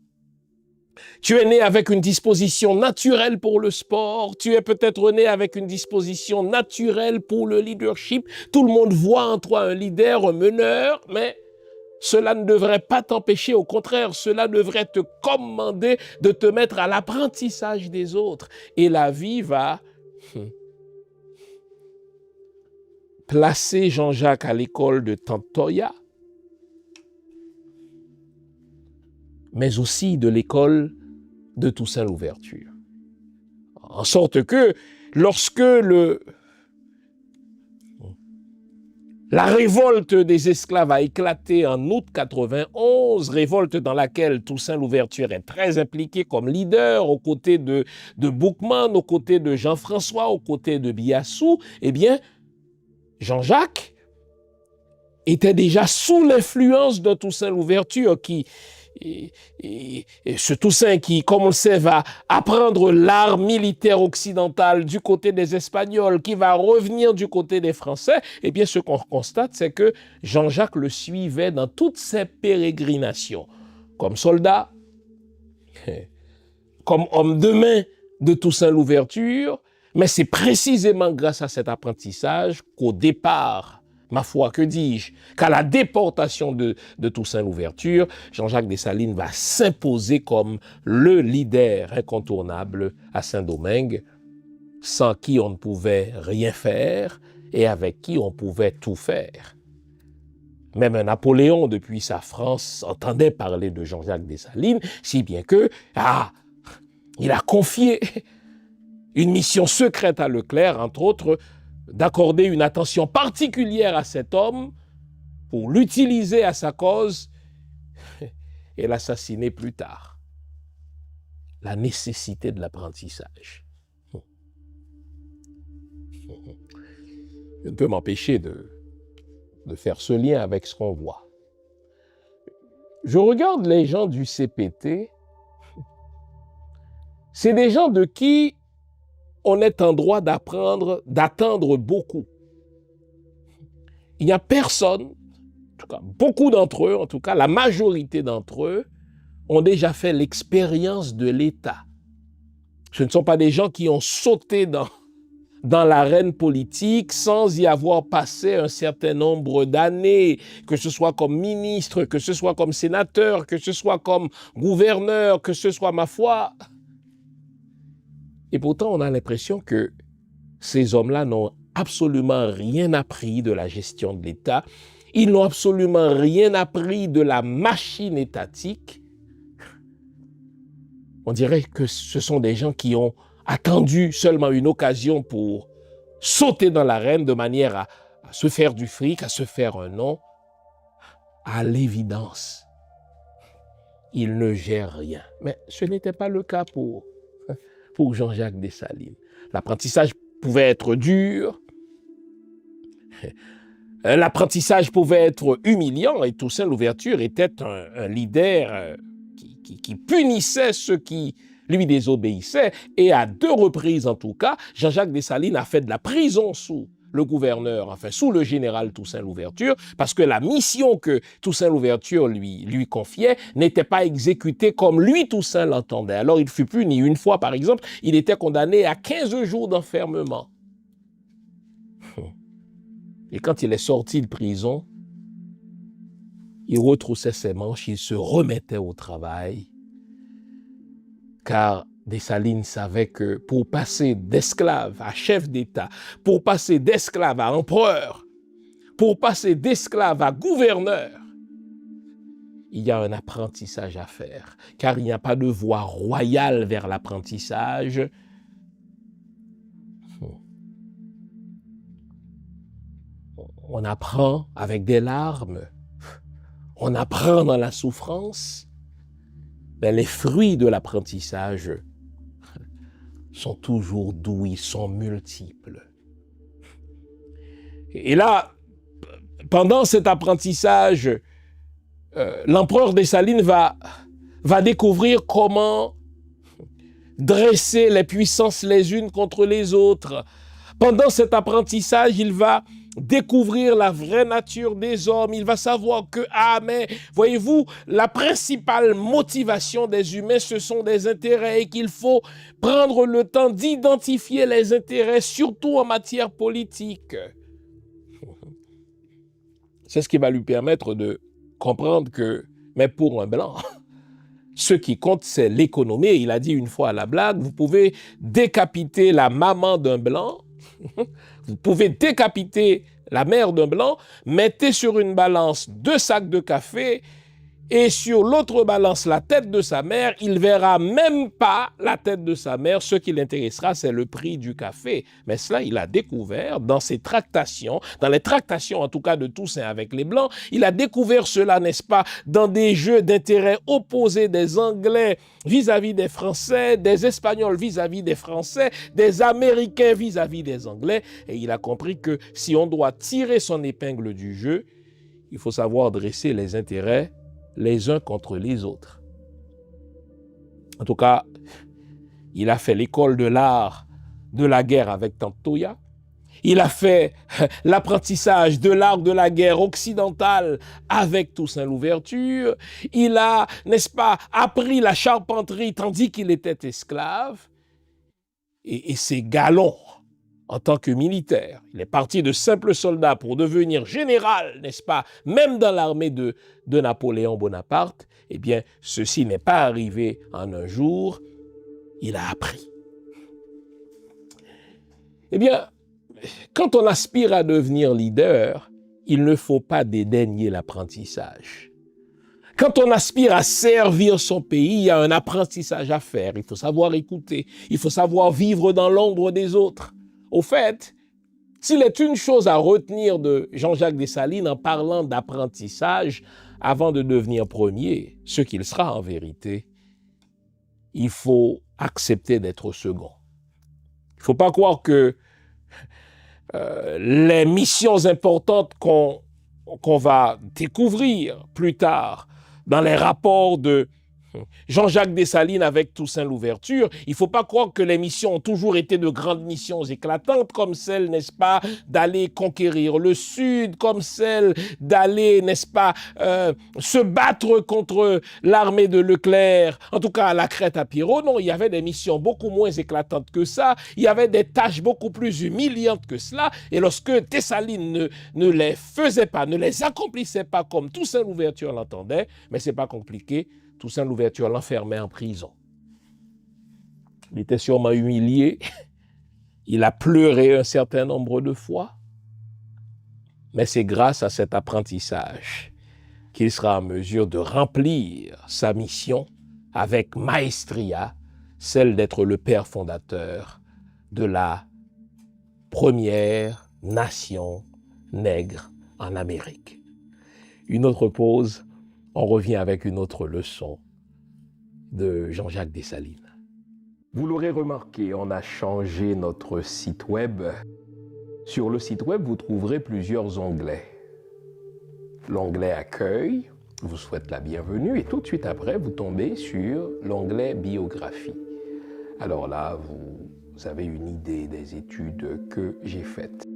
Tu es né avec une disposition naturelle pour le sport, tu es peut-être né avec une disposition naturelle pour le leadership. Tout le monde voit en toi un leader, un meneur, mais cela ne devrait pas t'empêcher, au contraire, cela devrait te commander de te mettre à l'apprentissage des autres. Et la vie va placer Jean-Jacques à l'école de Tantoya, mais aussi de l'école de Toussaint Louverture. En sorte que lorsque la révolte des esclaves a éclaté en août 91, révolte dans laquelle Toussaint Louverture est très impliqué comme leader, aux côtés de Boukman, aux côtés de Jean-François, aux côtés de Biassou, eh bien, Jean-Jacques était déjà sous l'influence de Toussaint Louverture et ce Toussaint qui, comme on le sait, va apprendre l'art militaire occidental du côté des Espagnols, qui va revenir du côté des Français, eh bien, ce qu'on constate, c'est que Jean-Jacques le suivait dans toutes ses pérégrinations, comme soldat, comme homme de main de Toussaint Louverture, mais c'est précisément grâce à cet apprentissage qu'au départ, ma foi, que dis-je, qu'à la déportation de Toussaint Louverture, Jean-Jacques Dessalines va s'imposer comme le leader incontournable à Saint-Domingue, sans qui on ne pouvait rien faire et avec qui on pouvait tout faire. Même un Napoléon, depuis sa France, entendait parler de Jean-Jacques Dessalines, si bien que, il a confié une mission secrète à Leclerc, entre autres, d'accorder une attention particulière à cet homme pour l'utiliser à sa cause et l'assassiner plus tard. La nécessité de l'apprentissage. Je ne peux m'empêcher de faire ce lien avec ce qu'on voit. Je regarde les gens du CPT, c'est des gens de qui on est en droit d'attendre beaucoup. Il n'y a personne, en tout cas beaucoup d'entre eux, en tout cas la majorité d'entre eux, ont déjà fait l'expérience de l'État. Ce ne sont pas des gens qui ont sauté dans l'arène politique sans y avoir passé un certain nombre d'années, que ce soit comme ministre, que ce soit comme sénateur, que ce soit comme gouverneur, que ce soit, ma foi. Et pourtant, on a l'impression que ces hommes-là n'ont absolument rien appris de la gestion de l'État. Ils n'ont absolument rien appris de la machine étatique. On dirait que ce sont des gens qui ont attendu seulement une occasion pour sauter dans l'arène de manière à se faire du fric, à se faire un nom. À l'évidence, ils ne gèrent rien. Mais ce n'était pas le cas pour Jean-Jacques Dessalines. L'apprentissage pouvait être dur, l'apprentissage pouvait être humiliant, et Toussaint Louverture était un leader qui punissait ceux qui lui désobéissaient, et à 2 reprises en tout cas, Jean-Jacques Dessalines a fait de la prison sous le gouverneur, enfin sous le général Toussaint Louverture, parce que la mission que Toussaint Louverture lui confiait n'était pas exécutée comme lui, Toussaint, l'entendait. Alors il fut puni une fois, par exemple, il était condamné à 15 jours d'enfermement. Et quand il est sorti de prison, il retroussait ses manches, il se remettait au travail, car Dessalines savait que pour passer d'esclave à chef d'État, pour passer d'esclave à empereur, pour passer d'esclave à gouverneur, il y a un apprentissage à faire, car il n'y a pas de voie royale vers l'apprentissage. On apprend avec des larmes, on apprend dans la souffrance, mais les fruits de l'apprentissage sont toujours doux, ils sont multiples. Et là, pendant cet apprentissage, l'empereur Dessalines va découvrir comment dresser les puissances les unes contre les autres. Pendant cet apprentissage, il va découvrir la vraie nature des hommes. Il va savoir que, mais voyez-vous, la principale motivation des humains, ce sont des intérêts et qu'il faut prendre le temps d'identifier les intérêts, surtout en matière politique. C'est ce qui va lui permettre de comprendre que, mais pour un blanc, ce qui compte, c'est l'économie. Il a dit une fois à la blague, vous pouvez décapiter la maman d'un blanc, vous pouvez décapiter la mère d'un blanc, mettez sur une balance 2 sacs de café et sur l'autre balance la tête de sa mère, il verra même pas la tête de sa mère. Ce qui l'intéressera, c'est le prix du café. Mais cela, il a découvert dans ses tractations, dans les tractations en tout cas de Toussaint avec les Blancs, il a découvert cela, n'est-ce pas, dans des jeux d'intérêts opposés des Anglais vis-à-vis des Français, des Espagnols vis-à-vis des Français, des Américains vis-à-vis des Anglais. Et il a compris que si on doit tirer son épingle du jeu, il faut savoir dresser les intérêts les uns contre les autres. En tout cas, il a fait l'école de l'art de la guerre avec Tante Toya. Il a fait l'apprentissage de l'art de la guerre occidentale avec Toussaint Louverture. Il a, n'est-ce pas, appris la charpenterie tandis qu'il était esclave. Et c'est galon en tant que militaire. Il est parti de simple soldat pour devenir général, n'est-ce pas, même dans l'armée de Napoléon Bonaparte. Eh bien, ceci n'est pas arrivé en un jour, il a appris. Eh bien, quand on aspire à devenir leader, il ne faut pas dédaigner l'apprentissage. Quand on aspire à servir son pays, il y a un apprentissage à faire. Il faut savoir écouter, il faut savoir vivre dans l'ombre des autres. Au fait, s'il est une chose à retenir de Jean-Jacques Dessalines en parlant d'apprentissage, avant de devenir premier, ce qu'il sera en vérité, il faut accepter d'être second. Il ne faut pas croire que les missions importantes qu'on va découvrir plus tard dans les rapports de Jean-Jacques Dessalines avec Toussaint Louverture, il ne faut pas croire que les missions ont toujours été de grandes missions éclatantes, comme celle, n'est-ce pas, d'aller conquérir le Sud, comme celle d'aller, n'est-ce pas, se battre contre l'armée de Leclerc, en tout cas à la crête à Pirot. Non, il y avait des missions beaucoup moins éclatantes que ça, il y avait des tâches beaucoup plus humiliantes que cela, et lorsque Dessalines ne les faisait pas, ne les accomplissait pas comme Toussaint Louverture l'entendait, mais ce n'est pas compliqué, Toussaint Louverture l'enfermait en prison. Il était sûrement humilié. Il a pleuré un certain nombre de fois. Mais c'est grâce à cet apprentissage qu'il sera en mesure de remplir sa mission avec maestria, celle d'être le père fondateur de la première nation nègre en Amérique. Une autre pause. On revient avec une autre leçon de Jean-Jacques Dessalines. Vous l'aurez remarqué, on a changé notre site web. Sur le site web, vous trouverez plusieurs onglets. L'onglet Accueil vous souhaite la bienvenue et tout de suite après, vous tombez sur l'onglet Biographie. Alors là, vous avez une idée des études que j'ai faites.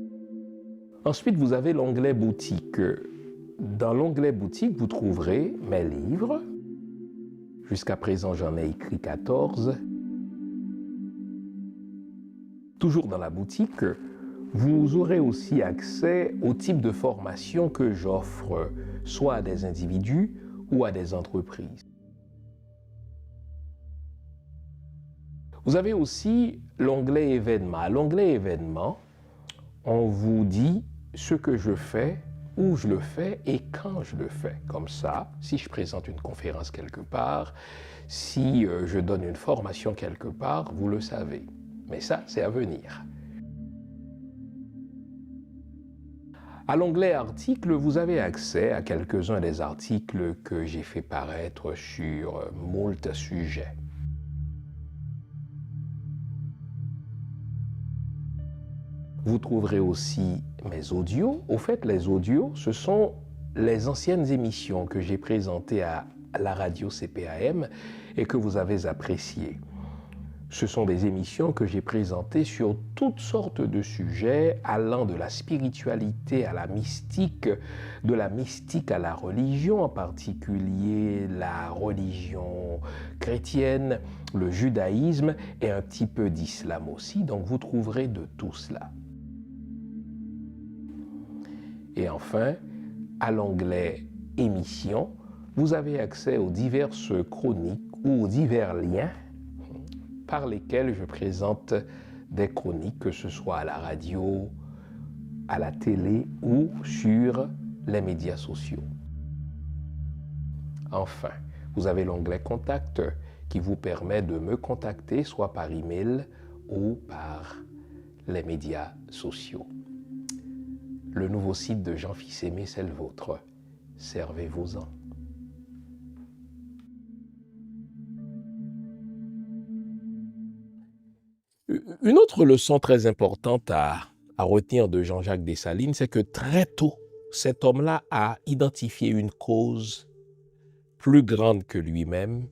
Ensuite, vous avez l'onglet Boutique. Dans l'onglet boutique, vous trouverez mes livres. Jusqu'à présent, j'en ai écrit 14. Toujours dans la boutique, vous aurez aussi accès au type de formation que j'offre, soit à des individus ou à des entreprises. Vous avez aussi l'onglet événements. À l'onglet événements, on vous dit ce que je fais, où je le fais et quand je le fais. Comme ça, si je présente une conférence quelque part, si je donne une formation quelque part, vous le savez. Mais ça, c'est à venir. À l'onglet articles, vous avez accès à quelques-uns des articles que j'ai fait paraître sur moult sujets. Vous trouverez aussi mes audios. Au fait, les audios, ce sont les anciennes émissions que j'ai présentées à la radio CPAM et que vous avez appréciées. Ce sont des émissions que j'ai présentées sur toutes sortes de sujets allant de la spiritualité à la mystique, de la mystique à la religion, en particulier la religion chrétienne, le judaïsme et un petit peu d'islam aussi. Donc vous trouverez de tout cela. Et enfin, à l'onglet émissions, vous avez accès aux diverses chroniques ou aux divers liens par lesquels je présente des chroniques, que ce soit à la radio, à la télé ou sur les médias sociaux. Enfin, vous avez l'onglet Contact qui vous permet de me contacter soit par email ou par les médias sociaux. Le nouveau site de Jean Fils-Aimé, c'est le vôtre. Servez-vous-en. Une autre leçon très importante à retenir de Jean-Jacques Dessalines, c'est que très tôt, cet homme-là a identifié une cause plus grande que lui-même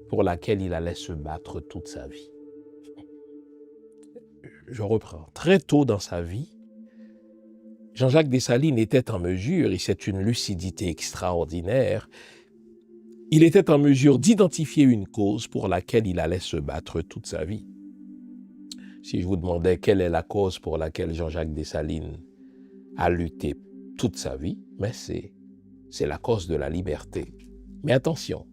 pour laquelle il allait se battre toute sa vie. Je reprends. Très tôt dans sa vie, Jean-Jacques Dessalines était en mesure, et c'est une lucidité extraordinaire, il était en mesure d'identifier une cause pour laquelle il allait se battre toute sa vie. Si je vous demandais quelle est la cause pour laquelle Jean-Jacques Dessalines a lutté toute sa vie, mais c'est la cause de la liberté. Mais attention,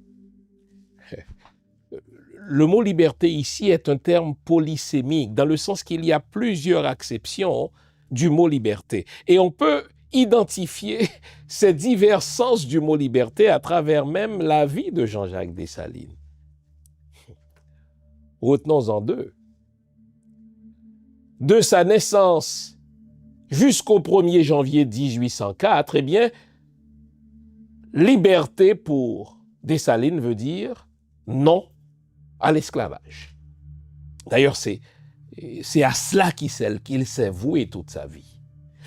le mot liberté ici est un terme polysémique, dans le sens qu'il y a plusieurs acceptions du mot liberté. Et on peut identifier ces divers sens du mot liberté à travers même la vie de Jean-Jacques Dessalines. Retenons-en deux. De sa naissance jusqu'au 1er janvier 1804, eh bien, liberté pour Dessalines veut dire non à l'esclavage. D'ailleurs, c'est à cela qu'il s'est voué toute sa vie.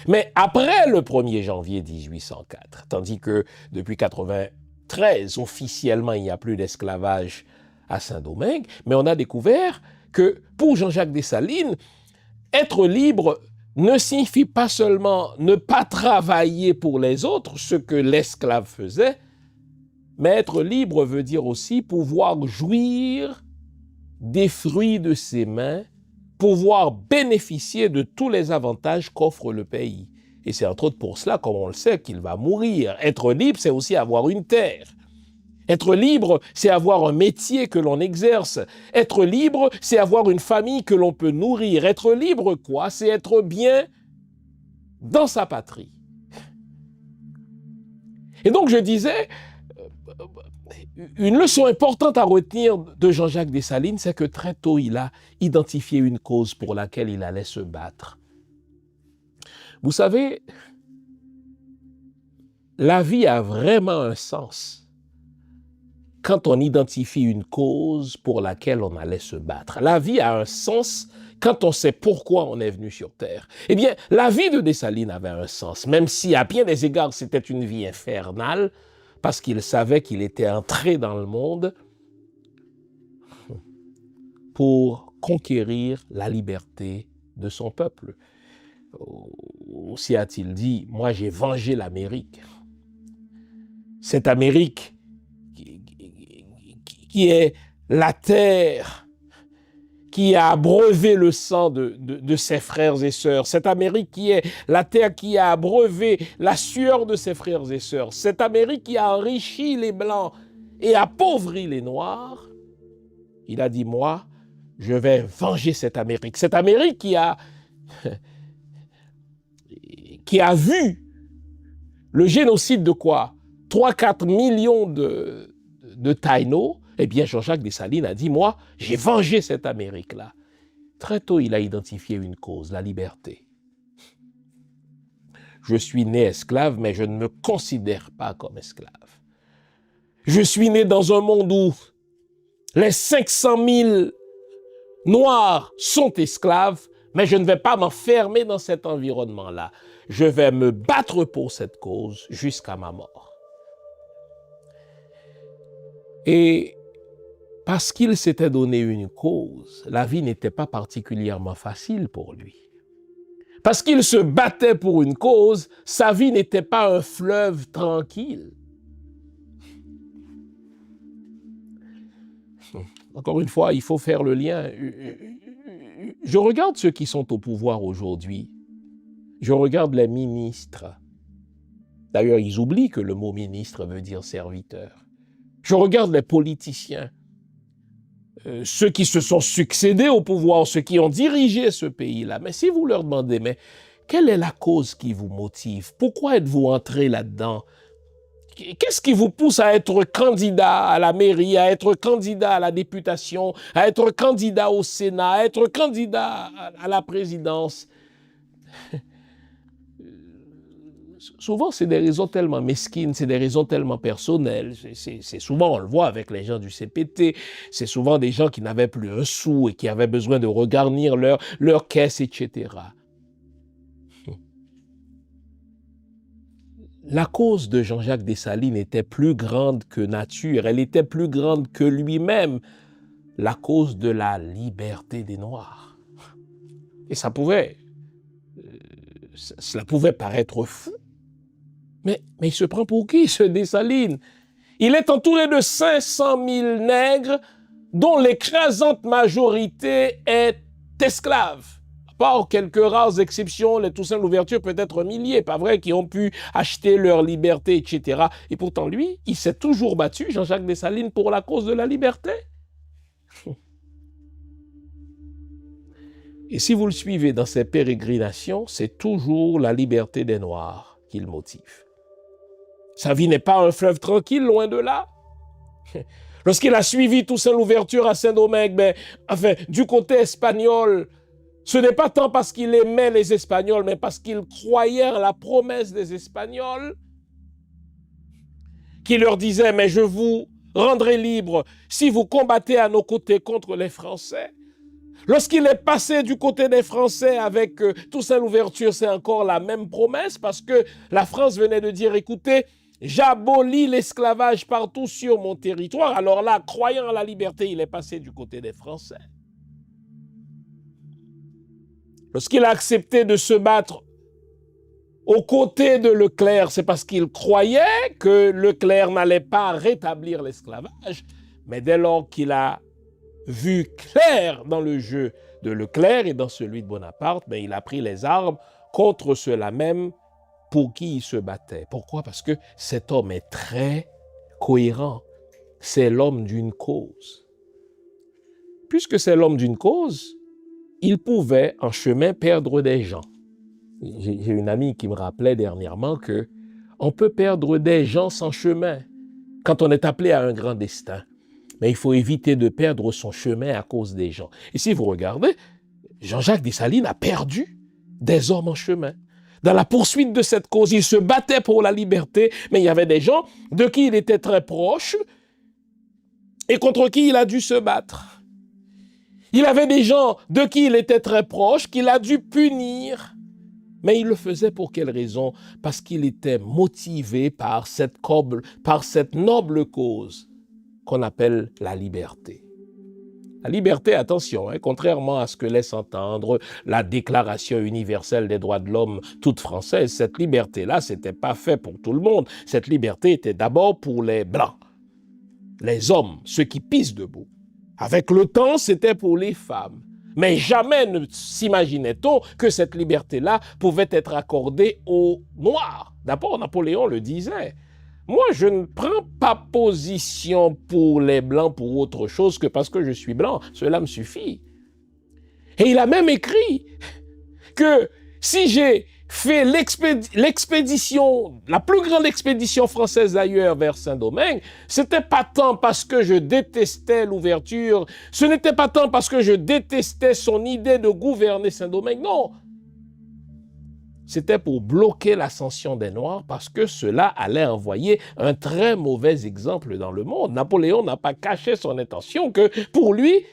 Mais après le 1er janvier 1804, tandis que depuis 1993, officiellement, il n'y a plus d'esclavage à Saint-Domingue, mais on a découvert que pour Jean-Jacques Dessalines, être libre ne signifie pas seulement ne pas travailler pour les autres, ce que l'esclave faisait, mais être libre veut dire aussi pouvoir jouir des fruits de ses mains, pouvoir bénéficier de tous les avantages qu'offre le pays. Et c'est entre autres pour cela, comme on le sait, qu'il va mourir. Être libre, c'est aussi avoir une terre. Être libre, c'est avoir un métier que l'on exerce. Être libre, c'est avoir une famille que l'on peut nourrir. Être libre, quoi? C'est être bien dans sa patrie. Et donc, je disais, une leçon importante à retenir de Jean-Jacques Dessalines, c'est que très tôt, il a identifié une cause pour laquelle il allait se battre. Vous savez, la vie a vraiment un sens quand on identifie une cause pour laquelle on allait se battre. La vie a un sens quand on sait pourquoi on est venu sur Terre. Eh bien, la vie de Dessalines avait un sens, même si à bien des égards, c'était une vie infernale, parce qu'il savait qu'il était entré dans le monde pour conquérir la liberté de son peuple. Aussi a-t-il dit, moi j'ai vengé l'Amérique. Cette Amérique qui est la terre qui a abreuvé le sang de ses frères et sœurs. Cette Amérique qui est la terre qui a abreuvé la sueur de ses frères et sœurs. Cette Amérique qui a enrichi les Blancs et appauvri les Noirs. Il a dit, moi, Je vais venger cette Amérique. Cette Amérique qui a vu le génocide de quoi? 3-4 millions de Taïnos. Eh bien, Jean-Jacques Dessalines a dit, moi, j'ai vengé cette Amérique-là. Très tôt, il a identifié une cause, la liberté. Je suis né esclave, mais je ne me considère pas comme esclave. Je suis né dans un monde où les 500 000 Noirs sont esclaves, mais je ne vais pas m'enfermer dans cet environnement-là. Je vais me battre pour cette cause jusqu'à ma mort. Et parce qu'il s'était donné une cause, la vie n'était pas particulièrement facile pour lui. Parce qu'il se battait pour une cause, sa vie n'était pas un fleuve tranquille. Encore une fois, il faut faire le lien. Je regarde ceux qui sont au pouvoir aujourd'hui. Je regarde les ministres. D'ailleurs, ils oublient que le mot ministre veut dire serviteur. Je regarde les politiciens. Ceux qui se sont succédés au pouvoir, ceux qui ont dirigé ce pays-là. Mais si vous leur demandez, mais quelle est la cause qui vous motive? Pourquoi êtes-vous entré là-dedans? Qu'est-ce qui vous pousse à être candidat à la mairie, à être candidat à la députation, à être candidat au Sénat, à être candidat à la présidence? Souvent, c'est des raisons tellement mesquines, c'est des raisons tellement personnelles. C'est souvent, on le voit avec les gens du CPT, c'est souvent des gens qui n'avaient plus un sou et qui avaient besoin de regarnir leur caisse, etc. La cause de Jean-Jacques Dessalines était plus grande que nature, elle était plus grande que lui-même, la cause de la liberté des Noirs. Et cela pouvait paraître fou, mais il se prend pour qui, ce Dessalines? Il est entouré de 500 000 nègres dont l'écrasante majorité est esclave. À part quelques rares exceptions, les Toussaint Louverture, peut-être milliers, pas vrai, qui ont pu acheter leur liberté, etc. Et pourtant, lui, il s'est toujours battu, Jean-Jacques Dessalines, pour la cause de la liberté. Et si vous le suivez dans ses pérégrinations, c'est toujours la liberté des Noirs qui le motive. Sa vie n'est pas un fleuve tranquille, loin de là. Lorsqu'il a suivi Toussaint Louverture à Saint-Domingue, du côté espagnol, ce n'est pas tant parce qu'il aimait les Espagnols, mais parce qu'il croyait en la promesse des Espagnols, qui leur disait, mais je vous rendrai libre si vous combattez à nos côtés contre les Français. Lorsqu'il est passé du côté des Français avec Toussaint Louverture, c'est encore la même promesse, parce que la France venait de dire, écoutez, j'abolis l'esclavage partout sur mon territoire. Alors là, croyant en la liberté, il est passé du côté des Français. Lorsqu'il a accepté de se battre aux côtés de Leclerc, c'est parce qu'il croyait que Leclerc n'allait pas rétablir l'esclavage. Mais dès lors qu'il a vu clair dans le jeu de Leclerc et dans celui de Bonaparte, il a pris les armes contre ceux-là même pour qui il se battait. Pourquoi? Parce que cet homme est très cohérent. C'est l'homme d'une cause. Puisque c'est l'homme d'une cause, il pouvait en chemin perdre des gens. J'ai une amie qui me rappelait dernièrement qu'on peut perdre des gens sans chemin quand on est appelé à un grand destin. Mais il faut éviter de perdre son chemin à cause des gens. Et si vous regardez, Jean-Jacques Dessalines a perdu des hommes en chemin. Dans la poursuite de cette cause, il se battait pour la liberté, mais il y avait des gens de qui il était très proche et contre qui il a dû se battre. Il avait des gens de qui il était très proche, qu'il a dû punir. Mais il le faisait pour quelle raison? Parce qu'il était motivé par cette noble cause qu'on appelle la liberté. La liberté, attention, contrairement à ce que laisse entendre la Déclaration universelle des droits de l'homme toute française, cette liberté-là, c'était pas fait pour tout le monde. Cette liberté était d'abord pour les Blancs, les hommes, ceux qui pissent debout. Avec le temps, c'était pour les femmes. Mais jamais ne s'imaginait-on que cette liberté-là pouvait être accordée aux Noirs. D'abord, Napoléon le disait. Moi, je ne prends pas position pour les Blancs pour autre chose que parce que je suis blanc. Cela me suffit. Et il a même écrit que si j'ai fait l'expédition, la plus grande expédition française d'ailleurs vers Saint-Domingue, c'était pas tant parce que je détestais l'ouverture, ce n'était pas tant parce que je détestais son idée de gouverner Saint-Domingue, non. C'était pour bloquer l'ascension des Noirs parce que cela allait envoyer un très mauvais exemple dans le monde. Napoléon n'a pas caché son intention que pour lui,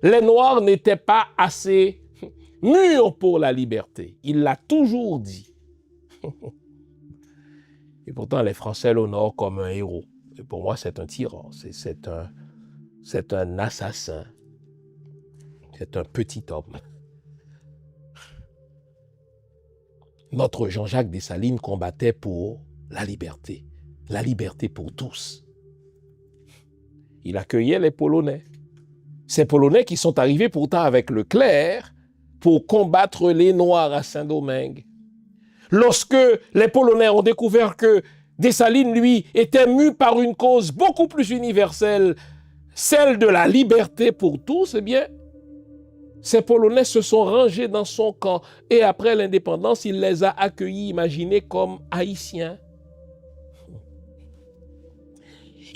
les Noirs n'étaient pas assez mûrs pour la liberté. Il l'a toujours dit. Et pourtant, les Français l'honorent comme un héros. Et pour moi, c'est un tyran, c'est un assassin, c'est un petit homme. Notre Jean-Jacques Dessalines combattait pour la liberté pour tous. Il accueillait les Polonais. Ces Polonais qui sont arrivés pourtant avec Leclerc pour combattre les Noirs à Saint-Domingue. Lorsque les Polonais ont découvert que Dessalines, lui, était mu par une cause beaucoup plus universelle, celle de la liberté pour tous, eh bien, ces Polonais se sont rangés dans son camp et après l'indépendance, il les a accueillis, imaginez, comme Haïtiens.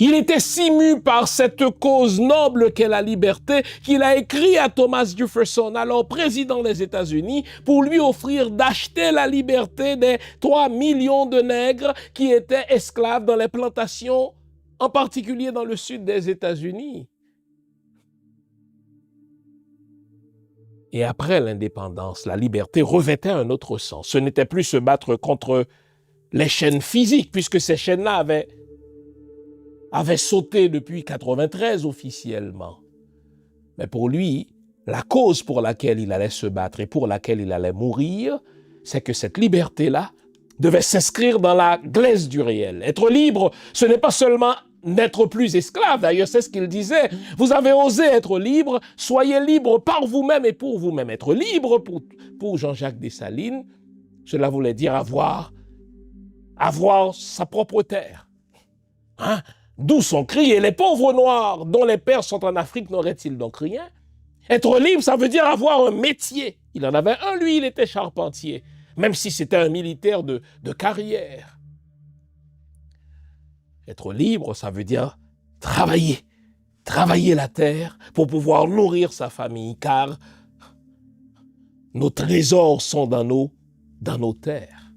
Il était si mu par cette cause noble qu'est la liberté qu'il a écrit à Thomas Jefferson, alors président des États-Unis, pour lui offrir d'acheter la liberté des 3 millions de nègres qui étaient esclaves dans les plantations, en particulier dans le sud des États-Unis. Et après l'indépendance, la liberté revêtait un autre sens. Ce n'était plus se battre contre les chaînes physiques, puisque ces chaînes-là avaient sauté depuis 1993 officiellement. Mais pour lui, la cause pour laquelle il allait se battre et pour laquelle il allait mourir, c'est que cette liberté-là devait s'inscrire dans la glaise du réel. Être libre, ce n'est pas seulement n'être plus esclave. D'ailleurs, c'est ce qu'il disait. Vous avez osé être libre, soyez libre par vous-même et pour vous-même. Être libre pour Jean-Jacques Dessalines, cela voulait dire avoir sa propre terre. Hein? D'où son cri, et les pauvres Noirs dont les pères sont en Afrique n'auraient-ils donc rien? Être libre, ça veut dire avoir un métier. Il en avait un, lui, il était charpentier, même si c'était un militaire de carrière. Être libre, ça veut dire travailler la terre pour pouvoir nourrir sa famille, car nos trésors sont dans nos terres.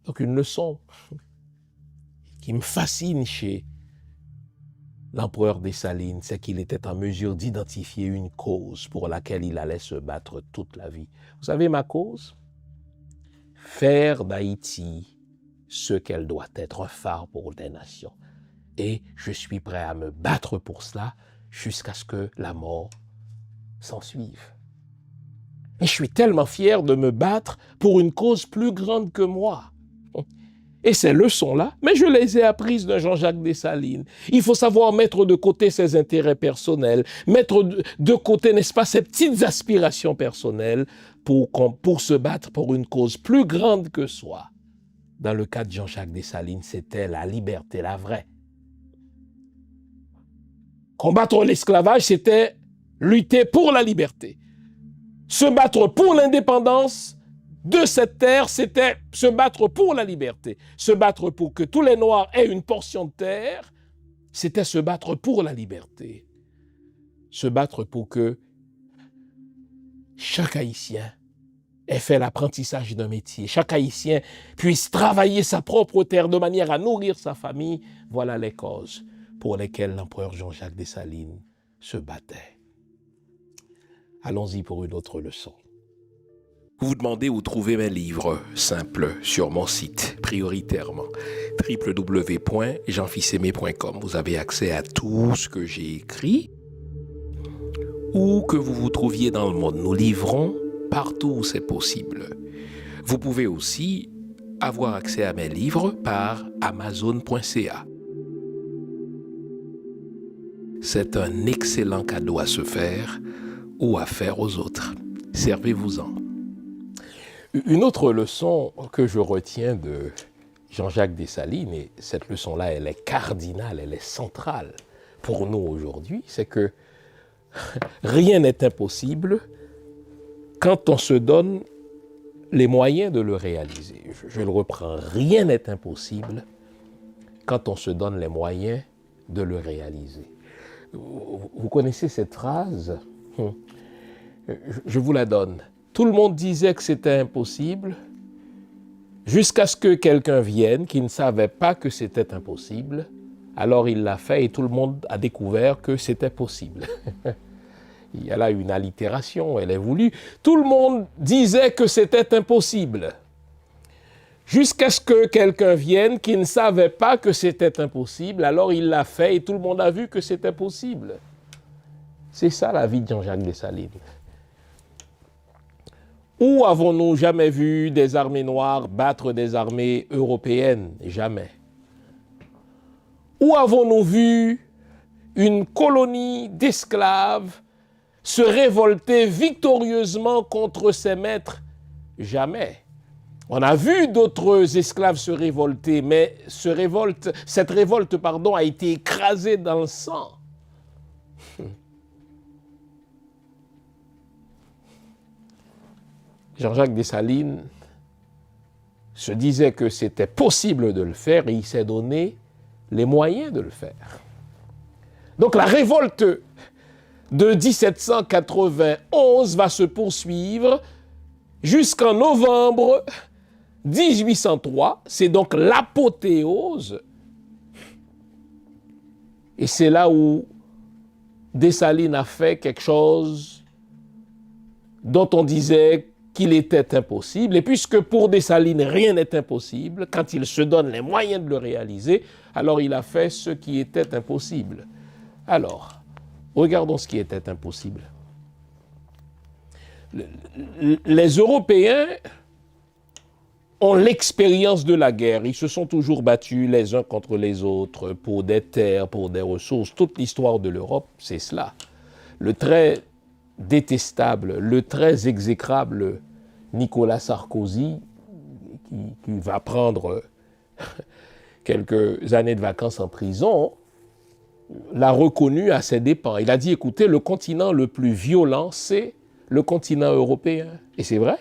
Donc une leçon qui me fascine chez l'empereur Dessalines, c'est qu'il était en mesure d'identifier une cause pour laquelle il allait se battre toute la vie. Vous savez ma cause? Faire d'Haïti ce qu'elle doit être, un phare pour des nations. Et je suis prêt à me battre pour cela jusqu'à ce que la mort s'en suive. Et je suis tellement fier de me battre pour une cause plus grande que moi. Et ces leçons-là, mais je les ai apprises de Jean-Jacques Dessalines. Il faut savoir mettre de côté ses intérêts personnels, mettre de côté, n'est-ce pas, ses petites aspirations personnelles pour se battre pour une cause plus grande que soi. Dans le cas de Jean-Jacques Dessalines, c'était la liberté, la vraie. Combattre l'esclavage, c'était lutter pour la liberté. Se battre pour l'indépendance de cette terre, c'était se battre pour la liberté. Se battre pour que tous les Noirs aient une portion de terre, c'était se battre pour la liberté. Se battre pour que chaque Haïtien ait fait l'apprentissage d'un métier. Chaque Haïtien puisse travailler sa propre terre de manière à nourrir sa famille. Voilà les causes pour lesquelles l'empereur Jean-Jacques Dessalines se battait. Allons-y pour une autre leçon. Vous vous demandez où trouver mes livres? Simple, sur mon site, prioritairement, www.jeanfils-aimé.com. Vous avez accès à tout ce que j'ai écrit. Où que vous vous trouviez dans le monde, nous livrons partout où c'est possible. Vous pouvez aussi avoir accès à mes livres par Amazon.ca. C'est un excellent cadeau à se faire ou à faire aux autres. Servez-vous-en. Une autre leçon que je retiens de Jean-Jacques Dessalines, et cette leçon-là, elle est cardinale, elle est centrale pour nous aujourd'hui, c'est que rien n'est impossible quand on se donne les moyens de le réaliser. Je le reprends, rien n'est impossible quand on se donne les moyens de le réaliser. Vous connaissez cette phrase? Je vous la donne. Tout le monde disait que c'était impossible jusqu'à ce que quelqu'un vienne qui ne savait pas que c'était impossible. Alors il l'a fait et tout le monde a découvert que c'était possible. Il y a là une allitération, elle est voulue. Tout le monde disait que c'était impossible. Jusqu'à ce que quelqu'un vienne qui ne savait pas que c'était impossible, alors il l'a fait et tout le monde a vu que c'était possible. C'est ça la vie de Jean-Jacques Dessalines. Où avons-nous jamais vu des armées noires battre des armées européennes? Jamais. Où avons-nous vu une colonie d'esclaves se révolter victorieusement contre ses maîtres? Jamais. On a vu d'autres esclaves se révolter, mais cette révolte a été écrasée dans le sang. Jean-Jacques Dessalines se disait que c'était possible de le faire et il s'est donné les moyens de le faire. Donc la révolte de 1791 va se poursuivre jusqu'en novembre 1803, c'est donc l'apothéose. Et c'est là où Dessalines a fait quelque chose dont on disait qu'il était impossible. Et puisque pour Dessalines, rien n'est impossible, quand il se donne les moyens de le réaliser, alors il a fait ce qui était impossible. Alors, regardons ce qui était impossible. Les Européens ont l'expérience de la guerre. Ils se sont toujours battus les uns contre les autres pour des terres, pour des ressources. Toute l'histoire de l'Europe, c'est cela. Le très détestable, le très exécrable Nicolas Sarkozy, qui va prendre quelques années de vacances en prison, l'a reconnu à ses dépens. Il a dit, écoutez, le continent le plus violent, c'est le continent européen. Et c'est vrai.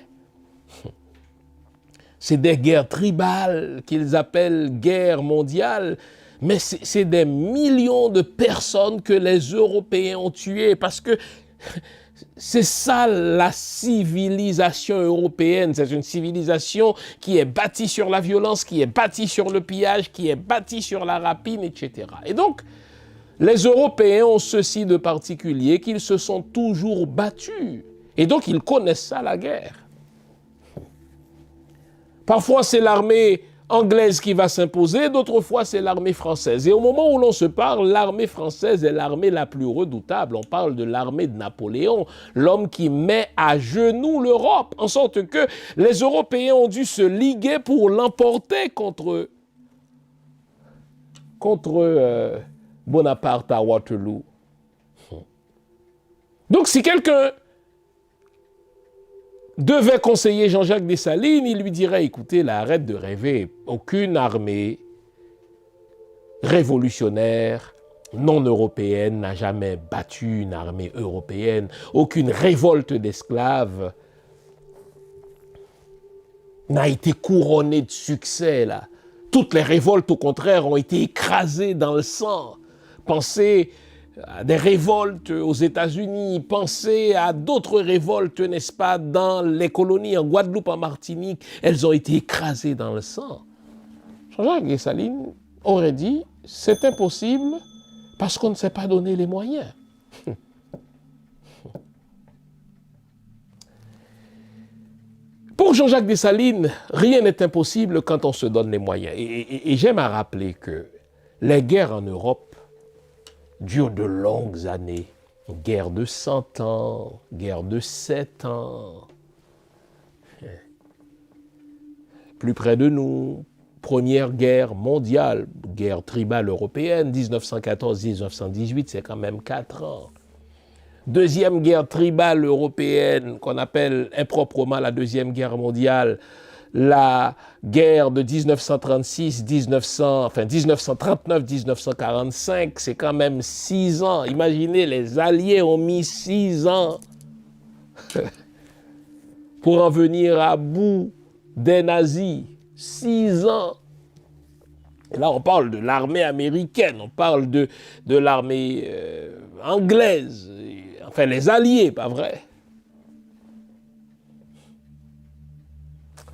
C'est des guerres tribales qu'ils appellent guerres mondiales, mais c'est des millions de personnes que les Européens ont tuées parce que c'est ça la civilisation européenne. C'est une civilisation qui est bâtie sur la violence, qui est bâtie sur le pillage, qui est bâtie sur la rapine, etc. Et donc, les Européens ont ceci de particulier qu'ils se sont toujours battus. Et donc, ils connaissent ça, la guerre. Parfois, c'est l'armée anglaise qui va s'imposer, d'autres fois, c'est l'armée française. Et au moment où l'on se parle, l'armée française est l'armée la plus redoutable. On parle de l'armée de Napoléon, l'homme qui met à genoux l'Europe, en sorte que les Européens ont dû se liguer pour l'emporter contre Bonaparte à Waterloo. Donc, si quelqu'un devait conseiller Jean-Jacques Dessalines, il lui dirait, écoutez, là, arrête de rêver. Aucune armée révolutionnaire non européenne n'a jamais battu une armée européenne. Aucune révolte d'esclaves n'a été couronnée de succès, là. Toutes les révoltes, au contraire, ont été écrasées dans le sang. Pensez à des révoltes aux États-Unis, pensez à d'autres révoltes, n'est-ce pas, dans les colonies, en Guadeloupe, en Martinique, elles ont été écrasées dans le sang. Jean-Jacques Dessalines aurait dit, c'est impossible parce qu'on ne s'est pas donné les moyens. Pour Jean-Jacques Dessalines, rien n'est impossible quand on se donne les moyens. Et j'aime à rappeler que les guerres en Europe durent de longues années. Guerre de 100 ans, guerre de 7 ans. Plus près de nous, Première Guerre mondiale, guerre tribale européenne, 1914-1918, c'est quand même 4 ans. Deuxième guerre tribale européenne, qu'on appelle improprement la Deuxième Guerre mondiale, la guerre de 1939-1945, c'est quand même 6 ans. Imaginez, les Alliés ont mis 6 ans pour en venir à bout des nazis. 6 ans. Et là, on parle de l'armée américaine, on parle de l'armée anglaise, enfin les Alliés, pas vrai?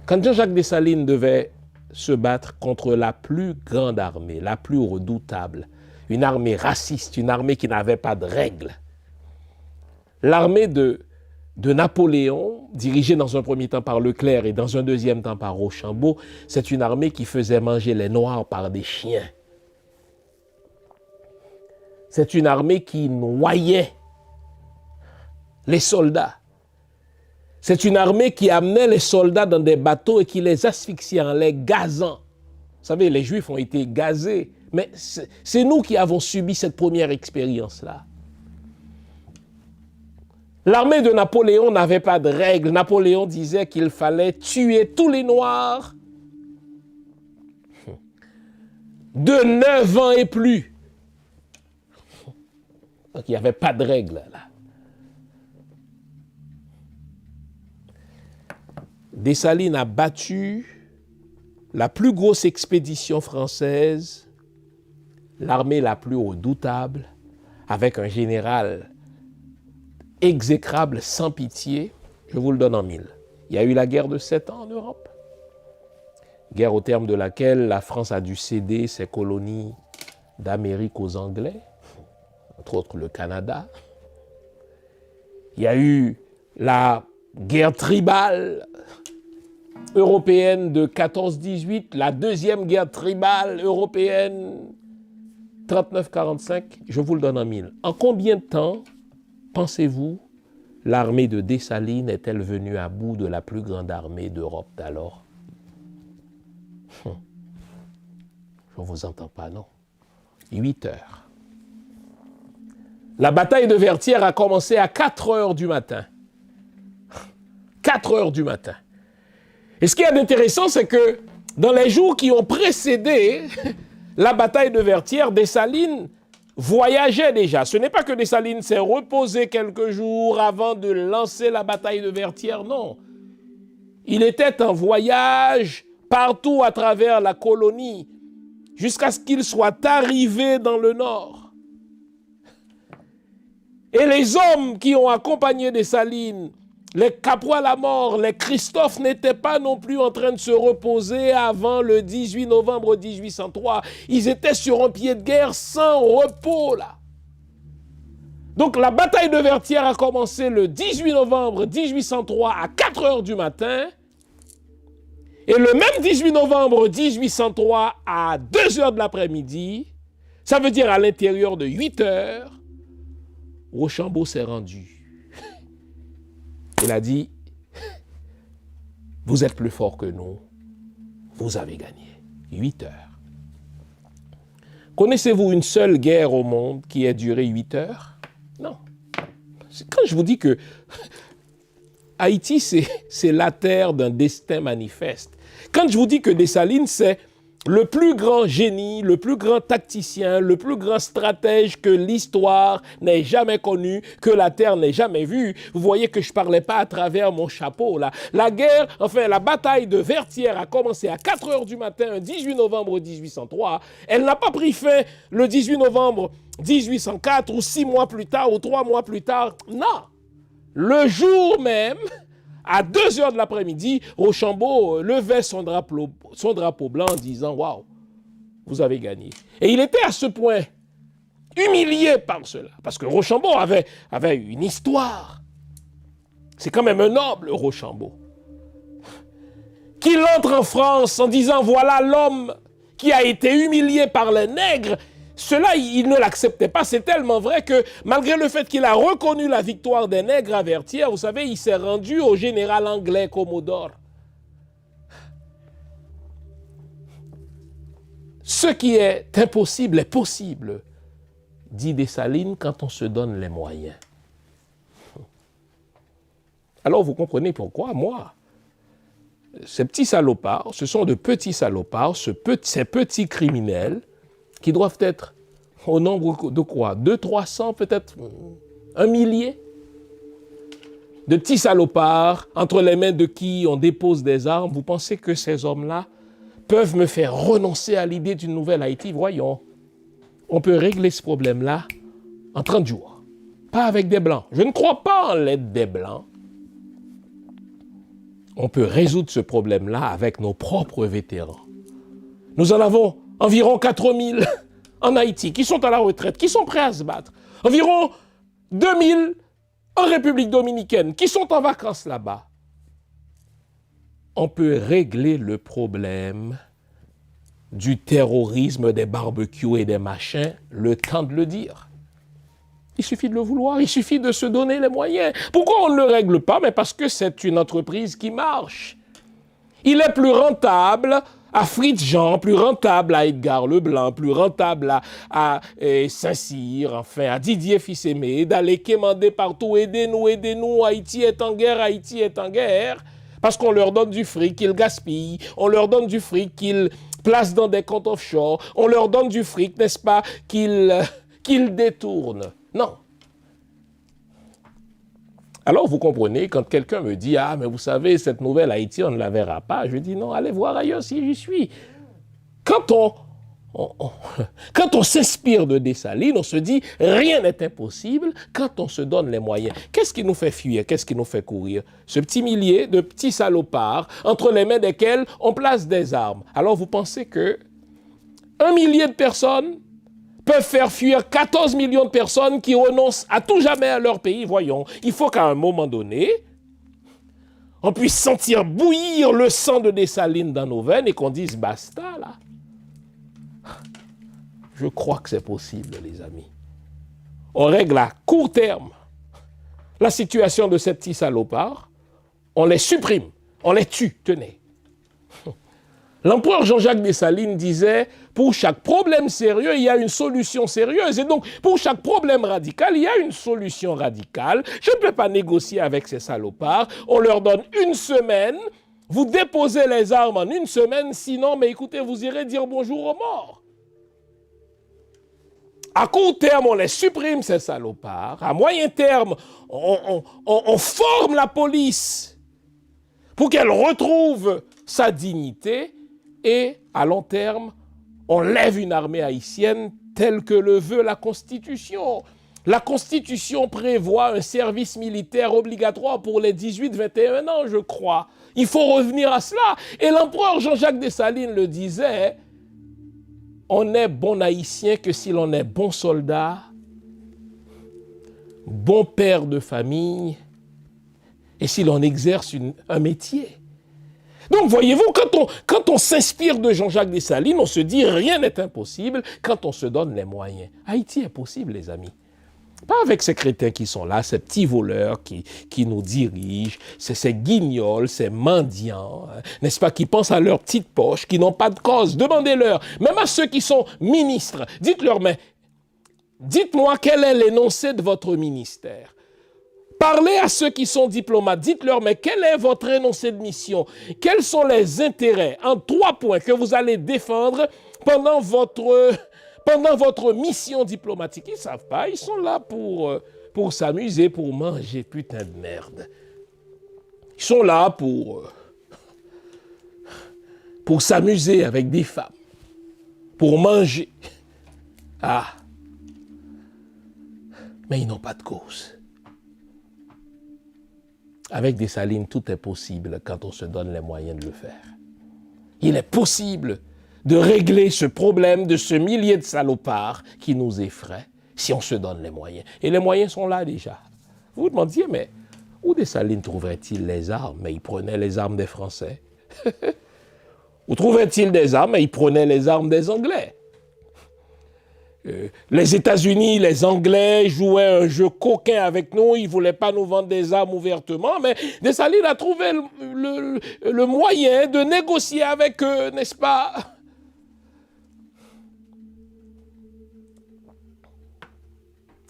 Quand Jean-Jacques Dessalines devait se battre contre la plus grande armée, la plus redoutable, une armée raciste, une armée qui n'avait pas de règles, l'armée de Napoléon, dirigée dans un premier temps par Leclerc et dans un deuxième temps par Rochambeau, c'est une armée qui faisait manger les Noirs par des chiens. C'est une armée qui noyait les soldats. C'est une armée qui amenait les soldats dans des bateaux et qui les asphyxiait en les gazant. Vous savez, les Juifs ont été gazés, mais c'est nous qui avons subi cette première expérience-là. L'armée de Napoléon n'avait pas de règles. Napoléon disait qu'il fallait tuer tous les Noirs de 9 ans et plus. Donc il n'y avait pas de règles là. Dessalines a battu la plus grosse expédition française, l'armée la plus redoutable, avec un général exécrable, sans pitié. Je vous le donne en mille. Il y a eu la guerre de 7 ans en Europe. Guerre au terme de laquelle la France a dû céder ses colonies d'Amérique aux Anglais, entre autres le Canada. Il y a eu la guerre tribale européenne de 14-18, la deuxième guerre tribale européenne 39-45, je vous le donne en mille. En combien de temps, pensez-vous, l'armée de Dessalines est-elle venue à bout de la plus grande armée d'Europe d'alors? Je ne vous entends pas, non. 8 heures. La bataille de Vertières a commencé à 4 heures du matin. 4 heures du matin. Et ce qui est intéressant, c'est que dans les jours qui ont précédé la bataille de Vertières, Dessalines voyageait déjà. Ce n'est pas que Dessalines s'est reposé quelques jours avant de lancer la bataille de Vertières, non. Il était en voyage partout à travers la colonie jusqu'à ce qu'il soit arrivé dans le nord. Et les hommes qui ont accompagné Dessalines, les Capois-Lamort, les Christophe n'étaient pas non plus en train de se reposer avant le 18 novembre 1803. Ils étaient sur un pied de guerre sans repos, là. Donc la bataille de Vertières a commencé le 18 novembre 1803 à 4 heures du matin. Et le même 18 novembre 1803 à 2 heures de l'après-midi, ça veut dire à l'intérieur de 8 heures, Rochambeau s'est rendu. Il a dit, vous êtes plus fort que nous, vous avez gagné. 8 heures. Connaissez-vous une seule guerre au monde qui ait duré 8 heures? Non. Quand je vous dis que Haïti, c'est la terre d'un destin manifeste. Quand je vous dis que Dessalines, c'est le plus grand génie, le plus grand tacticien, le plus grand stratège que l'histoire n'ait jamais connu, que la terre n'ait jamais vu. Vous voyez que je ne parlais pas à travers mon chapeau, là. La guerre, enfin, la bataille de Vertières a commencé à 4 heures du matin, un 18 novembre 1803. Elle n'a pas pris fin le 18 novembre 1804 ou 6 mois plus tard ou 3 mois plus tard. Non. Le jour même, à 2 heures de l'après-midi, Rochambeau levait son drapeau blanc en disant « Waouh, vous avez gagné ». Et il était à ce point humilié par cela, parce que Rochambeau avait une histoire. C'est quand même un noble, Rochambeau. Qu'il entre en France en disant « Voilà l'homme qui a été humilié par les nègres ». Cela, il ne l'acceptait pas. C'est tellement vrai que, malgré le fait qu'il a reconnu la victoire des nègres à Vertières, vous savez, il s'est rendu au général anglais Commodore. Ce qui est impossible est possible, dit Dessalines, quand on se donne les moyens. Alors vous comprenez pourquoi, moi, Ces petits salopards, ce sont de petits salopards, ces petits criminels qui doivent être au nombre de quoi? 200, 300, peut-être 1 millier de petits salopards entre les mains de qui on dépose des armes. Vous pensez que ces hommes-là peuvent me faire renoncer à l'idée d'une nouvelle Haïti? Voyons, on peut régler ce problème-là en 30 jours. Pas avec des Blancs. Je ne crois pas en l'aide des Blancs. On peut résoudre ce problème-là avec nos propres vétérans. Nous en avons environ 4000 en Haïti qui sont à la retraite, qui sont prêts à se battre. Environ 2000 en République dominicaine qui sont en vacances là-bas. On peut régler le problème du terrorisme, des barbecues et des machins, le temps de le dire. Il suffit de le vouloir, il suffit de se donner les moyens. Pourquoi on ne le règle pas? Mais parce que c'est une entreprise qui marche. Il est plus rentable à Fritz Jean, plus rentable à Edgar Leblanc, plus rentable à Saint-Cyr, enfin à Didier Fils-Aimé, d'aller quémander partout, aidez-nous, Haïti est en guerre, Haïti est en guerre, parce qu'on leur donne du fric qu'ils gaspillent, on leur donne du fric qu'ils placent dans des comptes offshore, on leur donne du fric, n'est-ce pas, qu'ils détournent. Non. Alors, vous comprenez, quand quelqu'un me dit « Ah, mais vous savez, cette nouvelle Haïti, on ne la verra pas », je dis « Non, allez voir ailleurs si j'y suis ». Quand on s'inspire de Dessalines, on se dit « Rien n'est impossible » quand on se donne les moyens. Qu'est-ce qui nous fait fuir? Qu'est-ce qui nous fait courir? Ce petit millier de petits salopards entre les mains desquels on place des armes. Alors, vous pensez que 1 millier de personnes peuvent faire fuir 14 millions de personnes qui renoncent à tout jamais à leur pays? Voyons, il faut qu'à un moment donné, on puisse sentir bouillir le sang de Dessalines dans nos veines et qu'on dise basta là. Je crois que c'est possible, les amis. On règle à court terme la situation de ces petits salopards, on les supprime, on les tue, tenez. L'empereur Jean-Jacques Dessalines disait « Pour chaque problème sérieux, il y a une solution sérieuse. » Et donc, pour chaque problème radical, il y a une solution radicale. Je ne peux pas négocier avec ces salopards. On leur donne 1 semaine. Vous déposez les armes en 1 semaine. Sinon, mais écoutez, vous irez dire bonjour aux morts. À court terme, on les supprime, ces salopards. À moyen terme, on forme la police pour qu'elle retrouve sa dignité. Et à long terme, on lève une armée haïtienne telle que le veut la Constitution. La Constitution prévoit un service militaire obligatoire pour les 18-21 ans, je crois. Il faut revenir à cela. Et l'empereur Jean-Jacques Dessalines le disait, on n'est bon haïtien que si l'on est bon soldat, bon père de famille, et si l'on exerce un métier. Donc, voyez-vous, quand on s'inspire de Jean-Jacques Dessalines, on se dit rien n'est impossible quand on se donne les moyens. Haïti est possible, les amis. Pas avec ces crétins qui sont là, ces petits voleurs qui nous dirigent, ces guignols, ces mendiants, hein, n'est-ce pas, qui pensent à leur petite poche, qui n'ont pas de cause. Demandez-leur, même à ceux qui sont ministres, dites-leur, mais dites-moi quel est l'énoncé de votre ministère. Parlez à ceux qui sont diplomates, dites-leur, mais quel est votre énoncé de mission? Quels sont les intérêts en 3 points que vous allez défendre pendant votre mission diplomatique? Ils ne savent pas, ils sont là pour s'amuser, pour manger, putain de merde. Ils sont là pour s'amuser avec des femmes, pour manger. Ah, mais ils n'ont pas de cause. Avec Dessalines, tout est possible quand on se donne les moyens de le faire. Il est possible de régler ce problème de ce millier de salopards qui nous effraie si on se donne les moyens. Et les moyens sont là déjà. Vous vous demandiez, mais où Dessalines trouverait-il les armes? Mais il prenait les armes des Français. Où trouverait-il des armes? Mais il prenait les armes des Anglais. Les États-Unis, les Anglais jouaient un jeu coquin avec nous, ils ne voulaient pas nous vendre des armes ouvertement, mais Dessalines a trouvé le moyen de négocier avec eux, n'est-ce pas?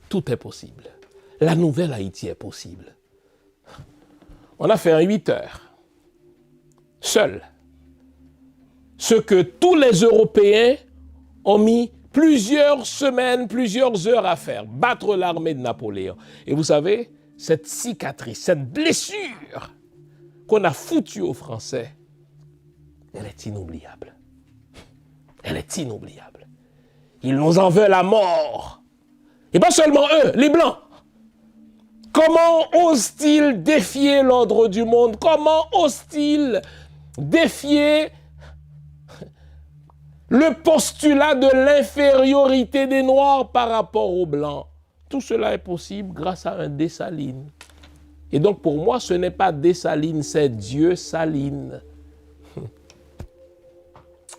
Tout est possible. La nouvelle Haïti est possible. On a fait un 8 heures. seul ce que tous les Européens ont mis plusieurs semaines, plusieurs heures à faire, battre l'armée de Napoléon. Et vous savez, cette cicatrice, cette blessure qu'on a foutue aux Français, elle est inoubliable. Elle est inoubliable. Ils nous en veulent à mort. Et pas seulement eux, les Blancs. Comment osent-ils défier l'ordre du monde? Comment osent-ils défier le postulat de l'infériorité des Noirs par rapport aux Blancs? Tout cela est possible grâce à un Dessalines. Et donc pour moi, ce n'est pas Dessalines, c'est Dieu Saline.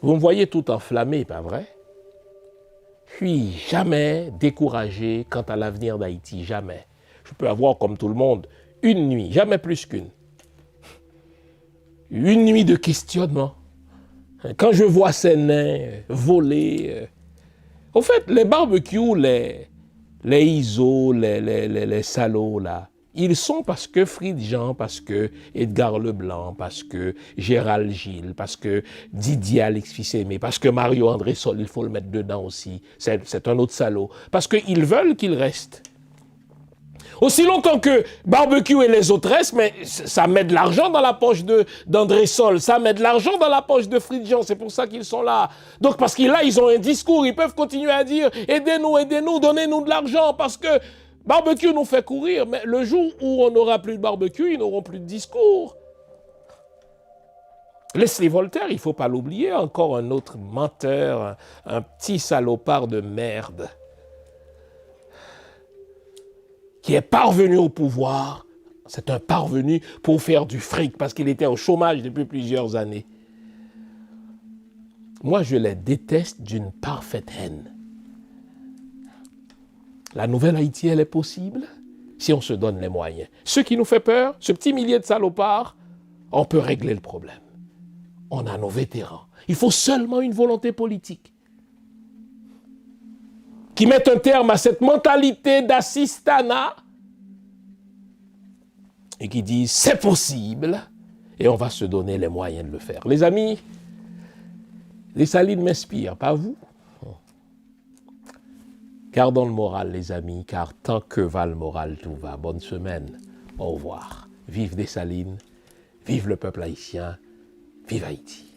Vous me voyez tout enflammé, pas vrai? Puis jamais découragé quant à l'avenir d'Haïti, jamais. Je peux avoir, comme tout le monde, une nuit, jamais plus qu'une. Une nuit de questionnement. Quand je vois ces nains voler... Au fait, les barbecues, les ISO, les salauds, là, ils sont parce que Friedjean, parce que Edgar Leblanc, parce que Gérald Gilles, parce que Didier Alix Fils-Aimé, parce que Mario André Sol, il faut le mettre dedans aussi. C'est un autre salaud. Parce qu'ils veulent qu'il reste. Aussi longtemps que Barbecue et les autres restent, mais ça met de l'argent dans la poche d'André Sol, ça met de l'argent dans la poche de Friedjean, c'est pour ça qu'ils sont là. Donc parce que là, ils ont un discours, ils peuvent continuer à dire « aidez-nous, donnez-nous de l'argent » parce que Barbecue nous fait courir, mais le jour où on n'aura plus de barbecue, ils n'auront plus de discours. Leslie Voltaire, il ne faut pas l'oublier, encore un autre menteur, un petit salopard de merde, qui est parvenu au pouvoir. C'est un parvenu pour faire du fric, parce qu'il était au chômage depuis plusieurs années. Moi, je les déteste d'une parfaite haine. La nouvelle Haïti, elle est possible si on se donne les moyens. Ce qui nous fait peur, ce petit millier de salopards, on peut régler le problème. On a nos vétérans. Il faut seulement une volonté politique qui mette un terme à cette mentalité d'assistanat et qui dise c'est possible et on va se donner les moyens de le faire. Les amis, les Salines m'inspirent, pas vous? Gardons le moral, les amis, car tant que va le moral, tout va. Bonne semaine, au revoir. Vive Dessalines, vive le peuple haïtien, vive Haïti.